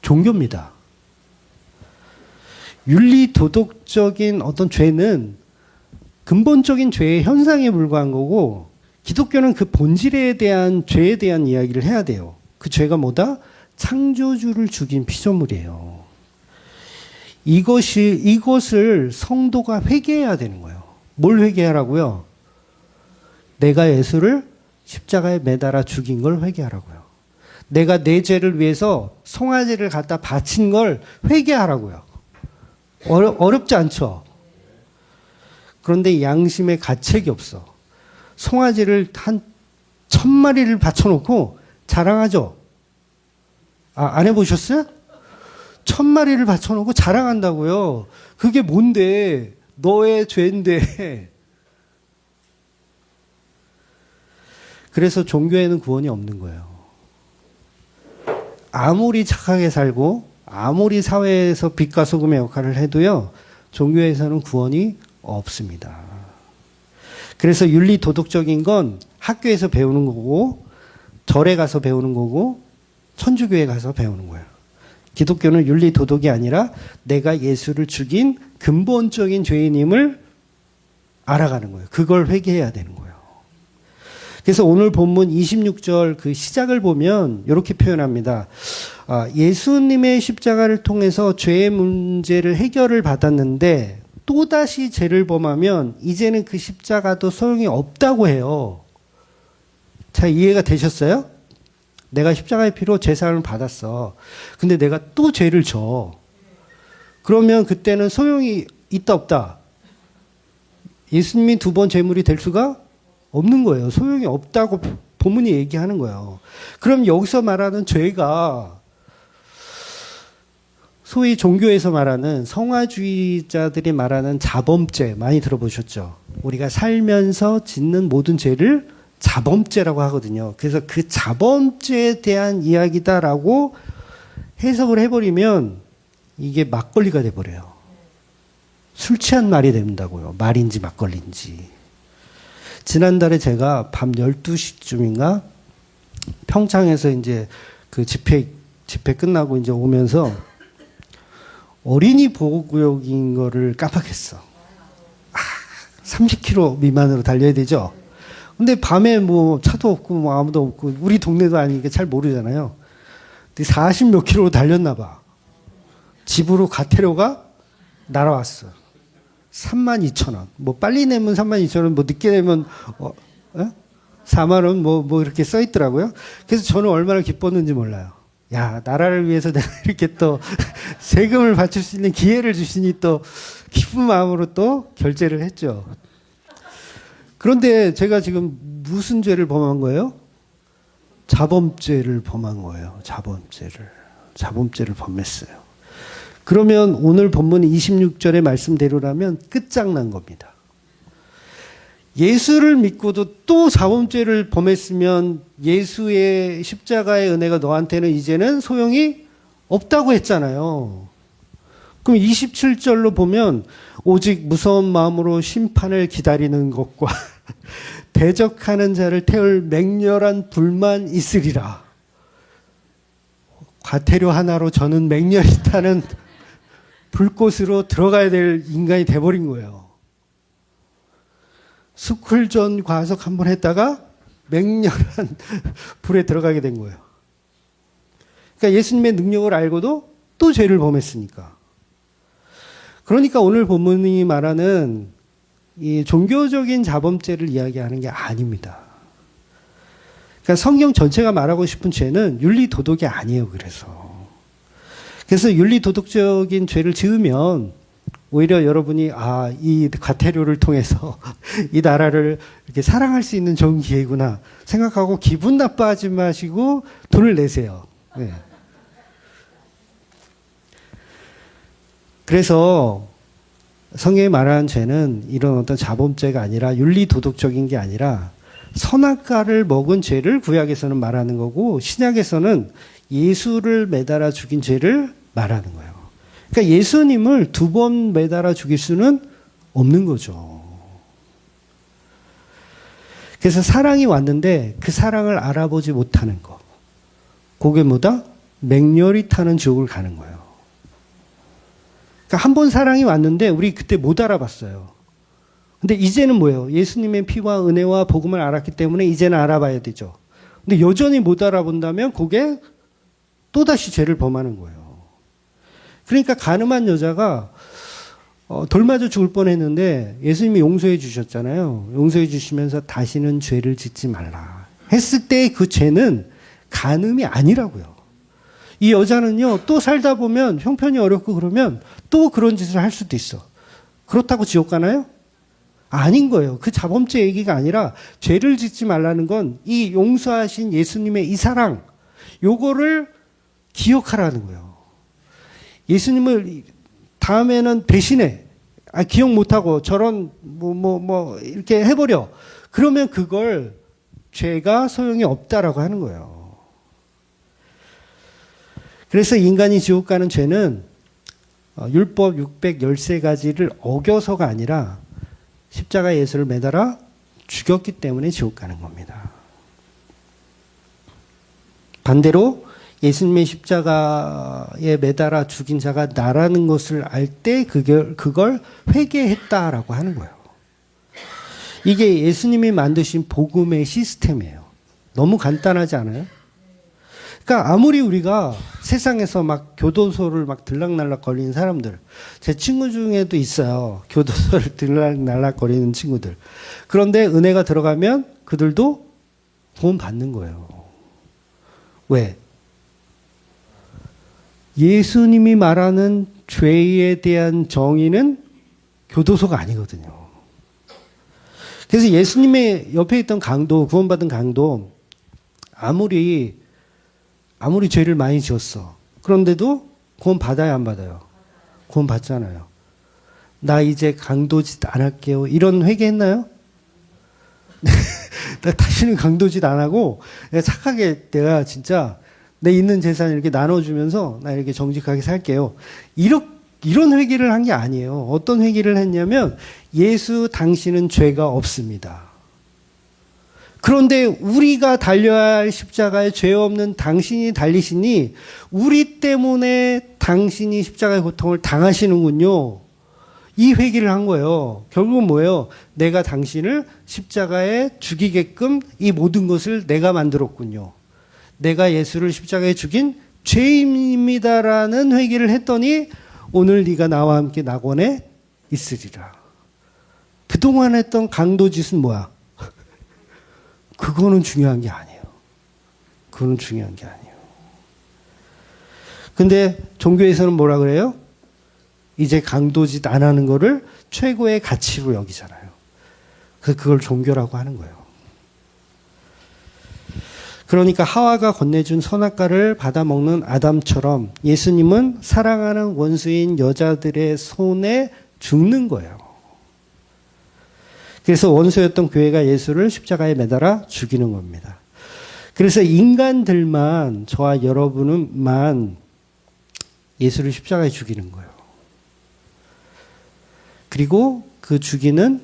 종교입니다. 윤리 도덕적인 어떤 죄는 근본적인 죄의 현상에 불과한 거고, 기독교는 그 본질에 대한 죄에 대한 이야기를 해야 돼요. 그 죄가 뭐다? 창조주를 죽인 피조물이에요. 이것을 성도가 회개해야 되는 거예요. 뭘 회개하라고요? 내가 예수를 십자가에 매달아 죽인 걸 회개하라고요. 내가 내 죄를 위해서 송아지를 갖다 바친 걸 회개하라고요. 어렵지 않죠? 그런데 양심에 가책이 없어. 송아지를 한 1000마리를 바쳐놓고 자랑하죠? 안 해보셨어요? 1000마리를 바쳐놓고 자랑한다고요. 그게 뭔데? 너의 죄인데. 그래서 종교에는 구원이 없는 거예요. 아무리 착하게 살고 아무리 사회에서 빛과 소금의 역할을 해도요, 종교에서는 구원이 없습니다. 그래서 윤리 도덕적인 건 학교에서 배우는 거고, 절에 가서 배우는 거고, 천주교에 가서 배우는 거예요. 기독교는 윤리 도덕이 아니라 내가 예수를 죽인 근본적인 죄인임을 알아가는 거예요. 그걸 회개해야 되는 거예요. 그래서 오늘 본문 26절 그 시작을 보면 이렇게 표현합니다. 예수님의 십자가를 통해서 죄의 문제를 해결을 받았는데 또다시 죄를 범하면 이제는 그 십자가도 소용이 없다고 해요. 자, 이해가 되셨어요? 내가 십자가의 피로 죄사함을 받았어. 근데 내가 또 죄를 져. 그러면 그때는 소용이 있다 없다? 예수님이 2번 제물이 될 수가 없는 거예요. 소용이 없다고 본문이 얘기하는 거예요. 그럼 여기서 말하는 죄가 소위 종교에서 말하는 성화주의자들이 말하는 자범죄 많이 들어보셨죠? 우리가 살면서 짓는 모든 죄를 자범죄라고 하거든요. 그래서 그 자범죄에 대한 이야기다라고 해석을 해버리면 이게 막걸리가 돼버려요. 술 취한 말이 된다고요. 말인지 막걸리인지. 지난달에 제가 밤 12시쯤인가 평창에서 이제 그 집회 끝나고 이제 오면서 어린이 보호구역인 거를 깜빡했어. 30km 미만으로 달려야 되죠. 근데 밤에 뭐 차도 없고 뭐 아무도 없고 우리 동네도 아니니까 잘 모르잖아요. 근데 40몇 킬로 달렸나 봐. 집으로 가태료가 날아왔어. 32,000원. 뭐 빨리 내면 32,000원, 뭐 늦게 내면 4만 원 뭐 이렇게 써 있더라고요. 그래서 저는 얼마나 기뻤는지 몰라요. 야, 나라를 위해서 내가 이렇게 또 세금을 바칠 수 있는 기회를 주시니 또 기쁜 마음으로 또 결제를 했죠. 그런데 제가 지금 무슨 죄를 범한 거예요? 자범죄를 범한 거예요. 자범죄를 범했어요. 그러면 오늘 본문 26절의 말씀대로라면 끝장난 겁니다. 예수를 믿고도 또 자범죄를 범했으면 예수의 십자가의 은혜가 너한테는 이제는 소용이 없다고 했잖아요. 그럼 27절로 보면 오직 무서운 마음으로 심판을 기다리는 것과 대적하는 자를 태울 맹렬한 불만 있으리라. 과태료 하나로 저는 맹렬히 타는 불꽃으로 들어가야 될 인간이 돼버린 거예요. 스쿨전 과석 한번 했다가 맹렬한 불에 들어가게 된 거예요. 그러니까 예수님의 능력을 알고도 또 죄를 범했으니까. 그러니까 오늘 본문이 말하는 이 종교적인 자범죄를 이야기하는 게 아닙니다. 그러니까 성경 전체가 말하고 싶은 죄는 윤리 도덕이 아니에요. 그래서 윤리 도덕적인 죄를 지으면 오히려 여러분이 이 과태료를 통해서 이 나라를 이렇게 사랑할 수 있는 좋은 기회구나 생각하고 기분 나빠하지 마시고 돈을 내세요. 네. 그래서 성경이 말하는 죄는 이런 어떤 자범죄가 아니라 윤리 도덕적인 게 아니라 선악과를 먹은 죄를 구약에서는 말하는 거고 신약에서는 예수를 매달아 죽인 죄를 말하는 거예요. 그러니까 예수님을 2번 매달아 죽일 수는 없는 거죠. 그래서 사랑이 왔는데 그 사랑을 알아보지 못하는 거. 그게 뭐다? 맹렬히 타는 지옥을 가는 거예요. 그러니까 한 번 사랑이 왔는데 우리 그때 못 알아봤어요. 근데 이제는 뭐예요? 예수님의 피와 은혜와 복음을 알았기 때문에 이제는 알아봐야 되죠. 근데 여전히 못 알아본다면 그게 또다시 죄를 범하는 거예요. 그러니까 가늠한 여자가 돌 맞아 죽을 뻔했는데 예수님이 용서해 주셨잖아요. 용서해 주시면서 다시는 죄를 짓지 말라 했을 때 그 죄는 간음이 아니라고요. 이 여자는요, 또 살다 보면 형편이 어렵고 그러면 또 그런 짓을 할 수도 있어. 그렇다고 지옥 가나요? 아닌 거예요. 그 자범죄 얘기가 아니라 죄를 짓지 말라는 건 이 용서하신 예수님의 이 사랑, 요거를 기억하라는 거예요. 예수님을 다음에는 배신해. 기억 못하고 저런 이렇게 해버려. 그러면 그걸 죄가 소용이 없다라고 하는 거예요. 그래서 인간이 지옥 가는 죄는 율법 613가지를 어겨서가 아니라 십자가 예수를 매달아 죽였기 때문에 지옥 가는 겁니다. 반대로 예수님의 십자가에 매달아 죽인 자가 나라는 것을 알 때 그걸 회개했다라고 하는 거예요. 이게 예수님이 만드신 복음의 시스템이에요. 너무 간단하지 않아요? 그러니까 아무리 우리가 세상에서 막 교도소를 막 들락날락 거리는 사람들, 제 친구 중에도 있어요. 교도소를 들락날락 거리는 친구들. 그런데 은혜가 들어가면 그들도 구원 받는 거예요. 왜? 예수님이 말하는 죄에 대한 정의는 교도소가 아니거든요. 그래서 예수님의 옆에 있던 강도, 구원받은 강도, 아무리 죄를 많이 지었어. 그런데도 구원 받아야 안 받아요? 구원 받잖아요. 나 이제 강도짓 안 할게요. 이런 회개했나요? 나 다시는 강도짓 안 하고 착하게 내가 진짜 내 있는 재산 이렇게 나눠주면서 나 이렇게 정직하게 살게요. 이런 회개를 한 게 아니에요. 어떤 회개를 했냐면 예수 당신은 죄가 없습니다. 그런데 우리가 달려야 할 십자가에 죄 없는 당신이 달리시니 우리 때문에 당신이 십자가의 고통을 당하시는군요. 이 회개를 한 거예요. 결국은 뭐예요? 내가 당신을 십자가에 죽이게끔 이 모든 것을 내가 만들었군요. 내가 예수를 십자가에 죽인 죄인입니다라는 회개를 했더니 오늘 네가 나와 함께 낙원에 있으리라. 그동안 했던 강도짓은 뭐야? 그거는 중요한 게 아니에요. 그거는 중요한 게 아니에요. 근데 종교에서는 뭐라 그래요? 이제 강도짓 안 하는 거를 최고의 가치로 여기잖아요. 그래서 그걸 종교라고 하는 거예요. 그러니까 하와가 건네준 선악과를 받아먹는 아담처럼 예수님은 사랑하는 원수인 여자들의 손에 죽는 거예요. 그래서 원수였던 교회가 예수를 십자가에 매달아 죽이는 겁니다. 그래서 인간들만, 저와 여러분만 예수를 십자가에 죽이는 거예요. 그리고 그 죽이는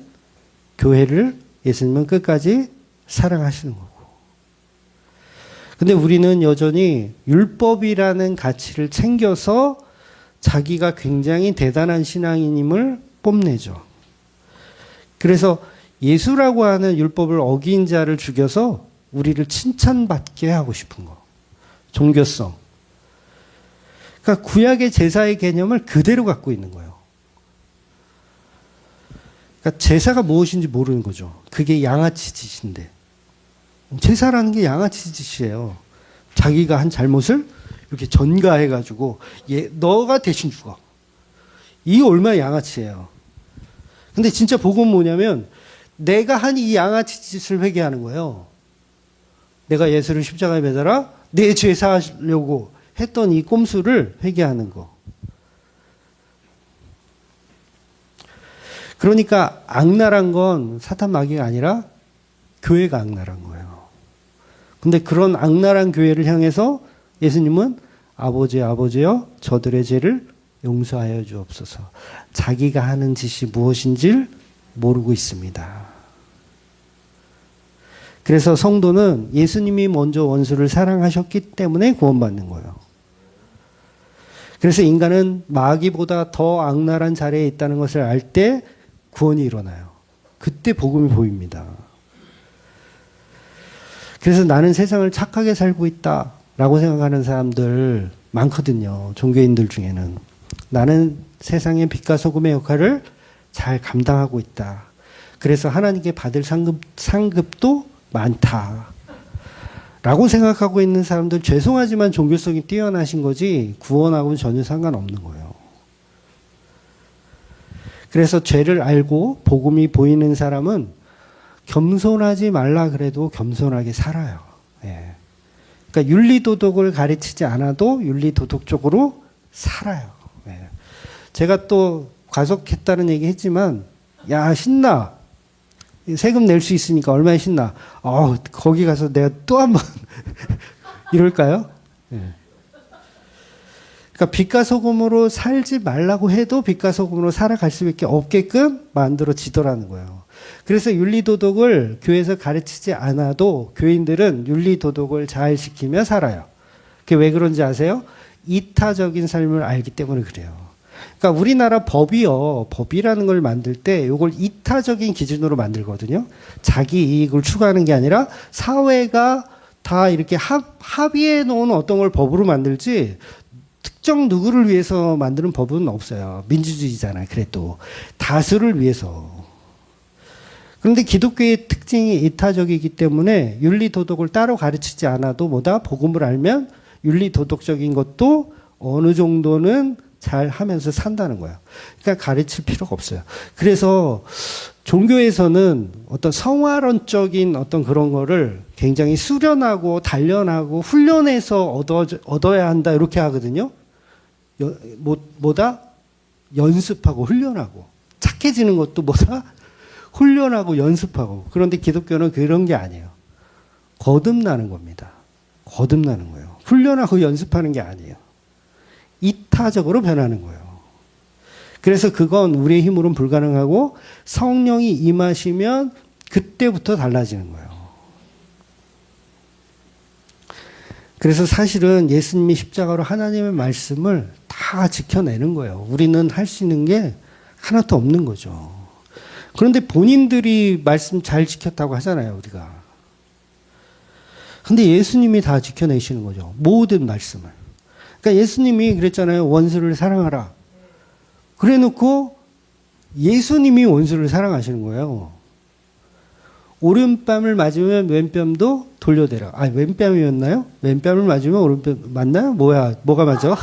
교회를 예수님은 끝까지 사랑하시는 거고. 근데 우리는 여전히 율법이라는 가치를 챙겨서 자기가 굉장히 대단한 신앙인임을 뽐내죠. 그래서 예수라고 하는 율법을 어긴 자를 죽여서 우리를 칭찬받게 하고 싶은 거. 종교성. 그러니까 구약의 제사의 개념을 그대로 갖고 있는 거예요. 그러니까 제사가 무엇인지 모르는 거죠. 그게 양아치 짓인데. 제사라는 게 양아치 짓이에요. 자기가 한 잘못을 이렇게 전가해가지고 너가 대신 죽어. 이게 얼마나 양아치예요. 근데 진짜 복음은 뭐냐면 내가 한 이 양아치 짓을 회개하는 거예요. 내가 예수를 십자가에 매달아 내 죄 사하려고 했던 이 꼼수를 회개하는 거. 그러니까 악랄한 건 사탄 마귀가 아니라 교회가 악랄한 거예요. 근데 그런 악랄한 교회를 향해서 예수님은 아버지여 저들의 죄를 용서하여 주옵소서. 자기가 하는 짓이 무엇인지를 모르고 있습니다. 그래서 성도는 예수님이 먼저 원수를 사랑하셨기 때문에 구원받는 거예요. 그래서 인간은 마귀보다 더 악랄한 자리에 있다는 것을 알 때 구원이 일어나요. 그때 복음이 보입니다. 그래서 나는 세상을 착하게 살고 있다라고 생각하는 사람들 많거든요. 종교인들 중에는. 나는 세상의 빛과 소금의 역할을 잘 감당하고 있다. 그래서 하나님께 받을 상급도 많다. 라고 생각하고 있는 사람들, 죄송하지만 종교성이 뛰어나신 거지 구원하고는 전혀 상관없는 거예요. 그래서 죄를 알고 복음이 보이는 사람은 겸손하지 말라 그래도 겸손하게 살아요. 예. 그러니까 윤리도덕을 가르치지 않아도 윤리도덕적으로 살아요. 예. 제가 또 과속했다는 얘기 했지만, 야, 신나. 세금 낼 수 있으니까 얼마나 신나. 거기 가서 내가 또 한 번 이럴까요? 예. 그러니까 빛과 소금으로 살지 말라고 해도 빛과 소금으로 살아갈 수밖에 없게끔 만들어지더라는 거예요. 그래서 윤리도덕을 교회에서 가르치지 않아도 교인들은 윤리도덕을 잘 지키며 살아요. 그게 왜 그런지 아세요? 이타적인 삶을 알기 때문에 그래요. 그러니까 우리나라 법이라는 걸 만들 때 이걸 이타적인 기준으로 만들거든요. 자기 이익을 추구하는 게 아니라 사회가 다 이렇게 합의해 놓은 어떤 걸 법으로 만들지 특정 누구를 위해서 만드는 법은 없어요. 민주주의잖아요. 그래도 다수를 위해서. 그런데 기독교의 특징이 이타적이기 때문에 윤리도덕을 따로 가르치지 않아도 복음을 알면 윤리도덕적인 것도 어느 정도는 잘 하면서 산다는 거예요. 그러니까 가르칠 필요가 없어요. 그래서 종교에서는 어떤 성화론적인 어떤 그런 거를 굉장히 수련하고 단련하고 훈련해서 얻어야 한다 이렇게 하거든요. 연습하고 훈련하고. 착해지는 것도 훈련하고 연습하고. 그런데 기독교는 그런 게 아니에요. 거듭나는 겁니다. 거듭나는 거예요. 훈련하고 연습하는 게 아니에요. 이타적으로 변하는 거예요. 그래서 그건 우리의 힘으로는 불가능하고 성령이 임하시면 그때부터 달라지는 거예요. 그래서 사실은 예수님이 십자가로 하나님의 말씀을 다 지켜내는 거예요. 우리는 할 수 있는 게 하나도 없는 거죠. 그런데 본인들이 말씀 잘 지켰다고 하잖아요, 우리가. 근데 예수님이 다 지켜내시는 거죠. 모든 말씀을. 그러니까 예수님이 그랬잖아요. 원수를 사랑하라. 그래 놓고 예수님이 원수를 사랑하시는 거예요. 오른뺨을 맞으면 왼뺨도 돌려대라. 왼뺨이었나요? 왼뺨을 맞으면 오른뺨 맞나요? 뭐가 맞아?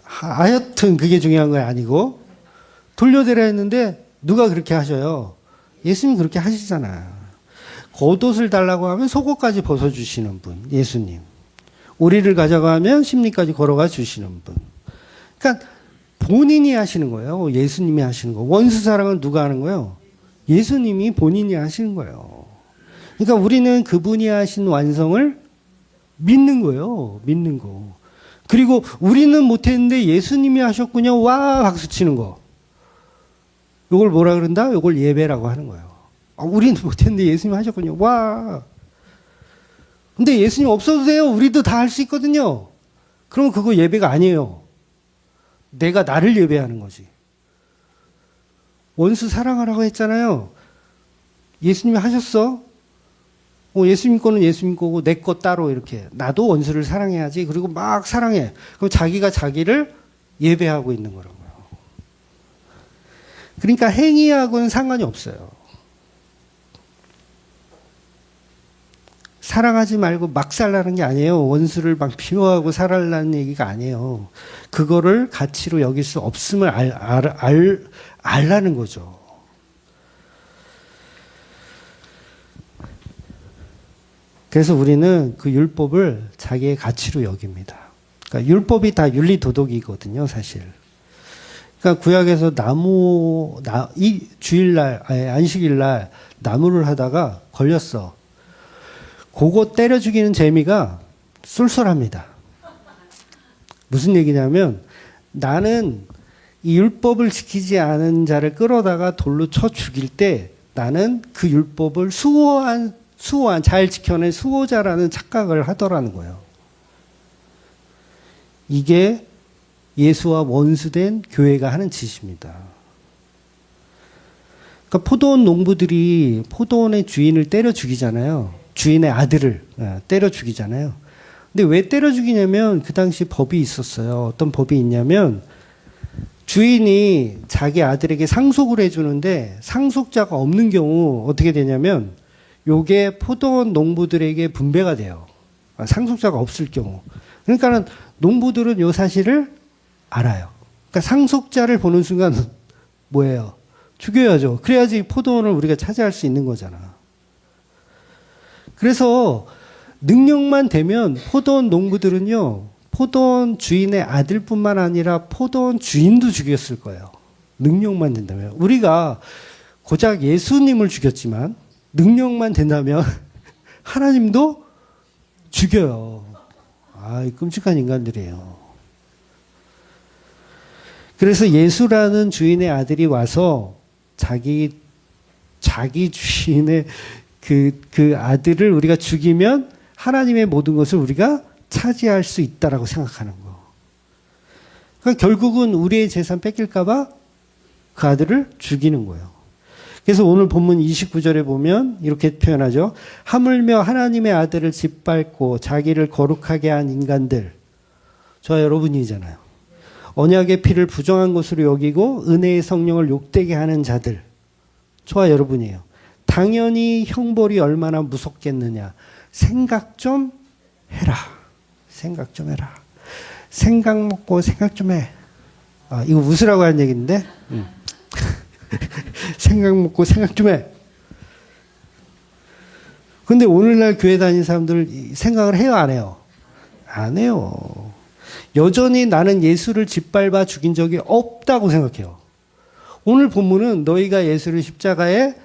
하여튼 그게 중요한 건 아니고 돌려대라 했는데 누가 그렇게 하셔요? 예수님이 그렇게 하시잖아요. 겉옷을 달라고 하면 속옷까지 벗어주시는 분, 예수님. 오리를 가져가면 심리까지 걸어가 주시는 분. 그러니까 본인이 하시는 거예요. 예수님이 하시는 거. 원수 사랑은 누가 하는 거예요? 예수님이 본인이 하시는 거예요. 그러니까 우리는 그분이 하신 완성을 믿는 거예요. 믿는 거. 그리고 우리는 못했는데 예수님이 하셨군요. 와 박수 치는 거. 이걸 뭐라 그런다? 이걸 예배라고 하는 거예요. 우리는 못했는데 예수님이 하셨군요. 와. 근데 예수님 없어도 돼요. 우리도 다 할 수 있거든요. 그러면 그거 예배가 아니에요. 내가 나를 예배하는 거지. 원수 사랑하라고 했잖아요. 예수님이 하셨어. 예수님 거는 예수님 거고 내 거 따로 이렇게. 나도 원수를 사랑해야지. 그리고 막 사랑해. 그럼 자기가 자기를 예배하고 있는 거라고요. 그러니까 행위하고는 상관이 없어요. 사랑하지 말고 막 살라는 게 아니에요. 원수를 막 비호하고 살라는 얘기가 아니에요. 그거를 가치로 여길 수 없음을 알라는 거죠. 그래서 우리는 그 율법을 자기의 가치로 여깁니다. 그러니까 율법이 다 윤리도덕이거든요, 사실. 그러니까 구약에서 이 주일날, 안식일날 나무를 하다가 걸렸어. 그거 때려 죽이는 재미가 쏠쏠합니다. 무슨 얘기냐면 나는 이 율법을 지키지 않은 자를 끌어다가 돌로 쳐 죽일 때 나는 그 율법을 수호한 잘 지켜낸 수호자라는 착각을 하더라는 거예요. 이게 예수와 원수된 교회가 하는 짓입니다. 그러니까 포도원 농부들이 포도원의 주인을 때려 죽이잖아요. 주인의 아들을 때려 죽이잖아요. 근데 왜 때려 죽이냐면 그 당시 법이 있었어요. 어떤 법이 있냐면 주인이 자기 아들에게 상속을 해주는데 상속자가 없는 경우 어떻게 되냐면 요게 포도원 농부들에게 분배가 돼요. 상속자가 없을 경우. 그러니까는 농부들은 요 사실을 알아요. 그러니까 상속자를 보는 순간 뭐예요? 죽여야죠. 그래야지 포도원을 우리가 차지할 수 있는 거잖아. 그래서 능력만 되면 포도원 농부들은요, 포도원 주인의 아들뿐만 아니라 포도원 주인도 죽였을 거예요. 능력만 된다면. 우리가 고작 예수님을 죽였지만 능력만 된다면 하나님도 죽여요. 끔찍한 인간들이에요. 그래서 예수라는 주인의 아들이 와서 자기 주인의 그 아들을 우리가 죽이면 하나님의 모든 것을 우리가 차지할 수 있다라고 생각하는 거. 그러니까 결국은 우리의 재산 뺏길까봐 그 아들을 죽이는 거예요. 그래서 오늘 본문 29절에 보면 이렇게 표현하죠. 하물며 하나님의 아들을 짓밟고 자기를 거룩하게 한 인간들. 저와 여러분이잖아요. 언약의 피를 부정한 것으로 여기고 은혜의 성령을 욕되게 하는 자들. 저와 여러분이에요. 당연히 형벌이 얼마나 무섭겠느냐. 생각 좀 해라. 생각 좀 해라. 생각 먹고 생각 좀 해. 이거 웃으라고 하는 얘기인데. 생각 먹고 생각 좀 해. 근데 오늘날 교회 다니는 사람들 생각을 해요, 안 해요? 안 해요. 여전히 나는 예수를 짓밟아 죽인 적이 없다고 생각해요. 오늘 본문은 너희가 예수를 십자가에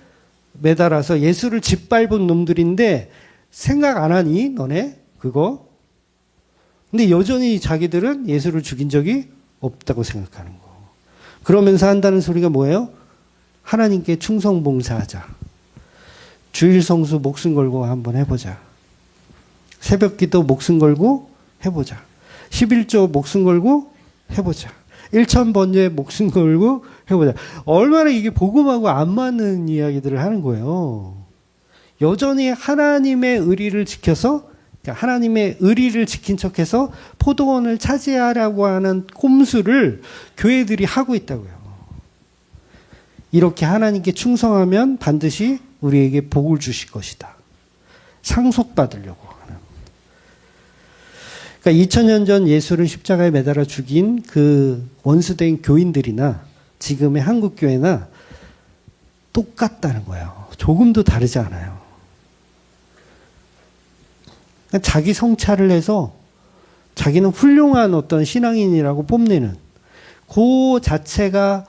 매달아서 예수를 짓밟은 놈들인데 생각 안 하니 너네 그거? 근데 여전히 자기들은 예수를 죽인 적이 없다고 생각하는 거. 그러면서 한다는 소리가 뭐예요? 하나님께 충성봉사하자. 주일 성수 목숨 걸고 한번 해보자. 새벽기도 목숨 걸고 해보자. 11조 목숨 걸고 해보자. 1,000번째 목숨 걸고 해보자. 얼마나 이게 복음하고 안 맞는 이야기들을 하는 거예요. 여전히 하나님의 의리를 지켜서, 그러니까 하나님의 의리를 지킨 척해서 포도원을 차지하라고 하는 꼼수를 교회들이 하고 있다고요. 이렇게 하나님께 충성하면 반드시 우리에게 복을 주실 것이다. 상속받으려고 하는. 그러니까 2000년 전 예수를 십자가에 매달아 죽인 그 원수된 교인들이나 지금의 한국교회나 똑같다는 거예요. 조금도 다르지 않아요. 자기 성찰을 해서 자기는 훌륭한 어떤 신앙인이라고 뽐내는 그 자체가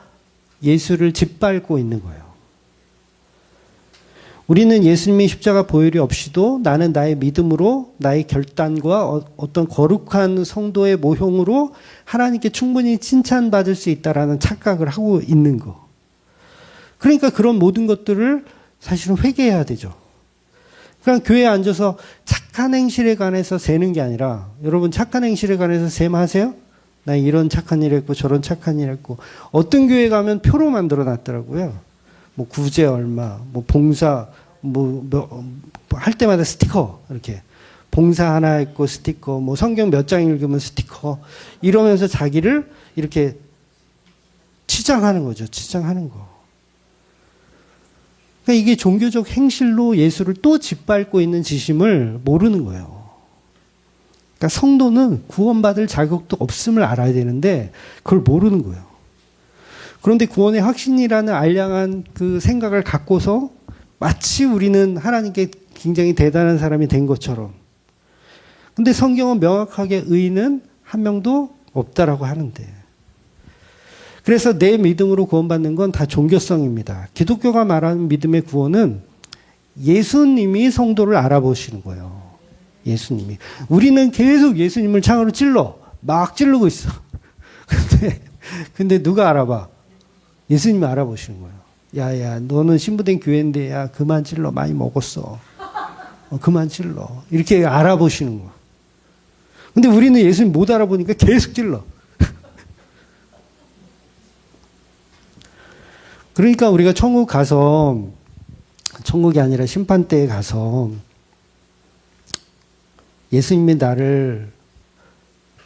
예수를 짓밟고 있는 거예요. 우리는 예수님의 십자가 보혈이 없이도 나는 나의 믿음으로 나의 결단과 어떤 거룩한 성도의 모형으로 하나님께 충분히 칭찬받을 수 있다라는 착각을 하고 있는 거. 그러니까 그런 모든 것들을 사실은 회개해야 되죠. 그냥 교회에 앉아서 착한 행실에 관해서 세는 게 아니라, 여러분 착한 행실에 관해서 셈하세요? 나 이런 착한 일 했고 저런 착한 일 했고. 어떤 교회 가면 표로 만들어 놨더라고요. 뭐 구제 얼마, 뭐 봉사 할 때마다 스티커, 이렇게 봉사 하나 했고 스티커, 뭐 성경 몇 장 읽으면 스티커, 이러면서 자기를 이렇게 치장하는 거죠. 치장하는 거. 그러니까 이게 종교적 행실로 예수를 또 짓밟고 있는 지심을 모르는 거예요. 그러니까 성도는 구원받을 자격도 없음을 알아야 되는데 그걸 모르는 거예요. 그런데 구원의 확신이라는 알량한 그 생각을 갖고서 마치 우리는 하나님께 굉장히 대단한 사람이 된 것처럼. 근데 성경은 명확하게 의인은 한 명도 없다라고 하는데. 그래서 내 믿음으로 구원받는 건 다 종교성입니다. 기독교가 말하는 믿음의 구원은 예수님이 성도를 알아보시는 거예요. 예수님이. 우리는 계속 예수님을 창으로 찔러. 막 찌르고 있어. 근데 누가 알아봐? 예수님이 알아보시는 거예요. 야야, 너는 신부된 교회인데, 야, 그만 찔러. 많이 먹었어. 그만 찔러. 이렇게 알아보시는 거예요. 근데 우리는 예수님 못 알아보니까 계속 찔러. 그러니까 우리가 천국 가서, 천국이 아니라 심판대에 가서 예수님이 나를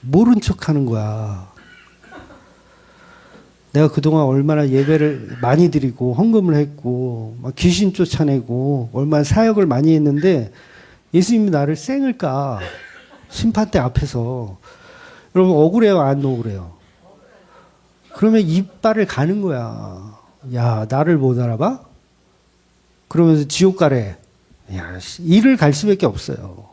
모른 척 하는 거야. 내가 그동안 얼마나 예배를 많이 드리고 헌금을 했고 막 귀신 쫓아내고 얼마나 사역을 많이 했는데 예수님이 나를 쌩을까? 심판대 앞에서. 여러분 억울해요? 안 억울해요? 그러면 이빨을 가는 거야. 야, 나를 못 알아봐? 그러면서 지옥 가래. 야, 이를 갈 수밖에 없어요.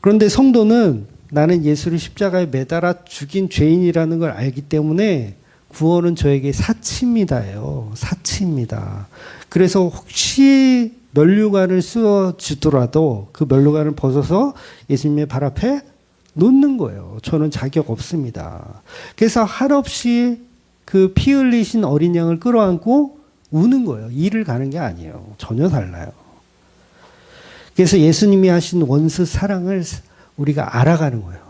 그런데 성도는 나는 예수를 십자가에 매달아 죽인 죄인이라는 걸 알기 때문에 구원은 저에게 사치입니다예요. 사치입니다. 그래서 혹시 면류관을 씌워주더라도 그 면류관을 벗어서 예수님의 발 앞에 놓는 거예요. 저는 자격 없습니다. 그래서 한없이 그 피 흘리신 어린 양을 끌어안고 우는 거예요. 이를 가는 게 아니에요. 전혀 달라요. 그래서 예수님이 하신 원수 사랑을 우리가 알아가는 거예요.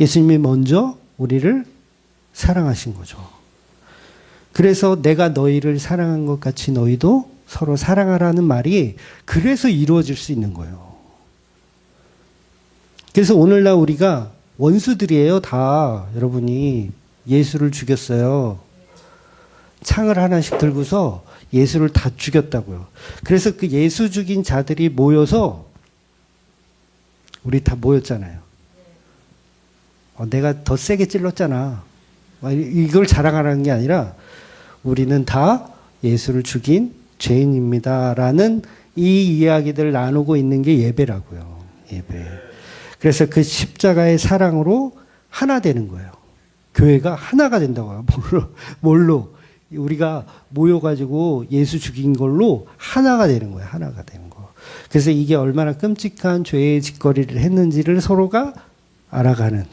예수님이 먼저 우리를 사랑하신 거죠. 그래서 내가 너희를 사랑한 것 같이 너희도 서로 사랑하라는 말이 그래서 이루어질 수 있는 거예요. 그래서 오늘날 우리가 원수들이에요. 다 여러분이 예수를 죽였어요. 창을 하나씩 들고서 예수를 다 죽였다고요. 그래서 그 예수 죽인 자들이 모여서 우리 다 모였잖아요. 내가 더 세게 찔렀잖아. 이걸 자랑하라는 게 아니라 우리는 다 예수를 죽인 죄인입니다라는 이 이야기들을 나누고 있는 게 예배라고요. 예배. 그래서 그 십자가의 사랑으로 하나 되는 거예요. 교회가 하나가 된다고요. 뭘로? 우리가 모여가지고 예수 죽인 걸로 하나가 되는 거예요. 하나가 되는 거. 그래서 이게 얼마나 끔찍한 죄의 짓거리를 했는지를 서로가 알아가는.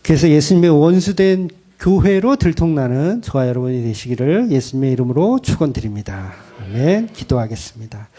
그래서 예수님의 원수된 교회로 들통나는 저와 여러분이 되시기를 예수님의 이름으로 축원드립니다. 아멘. 기도하겠습니다.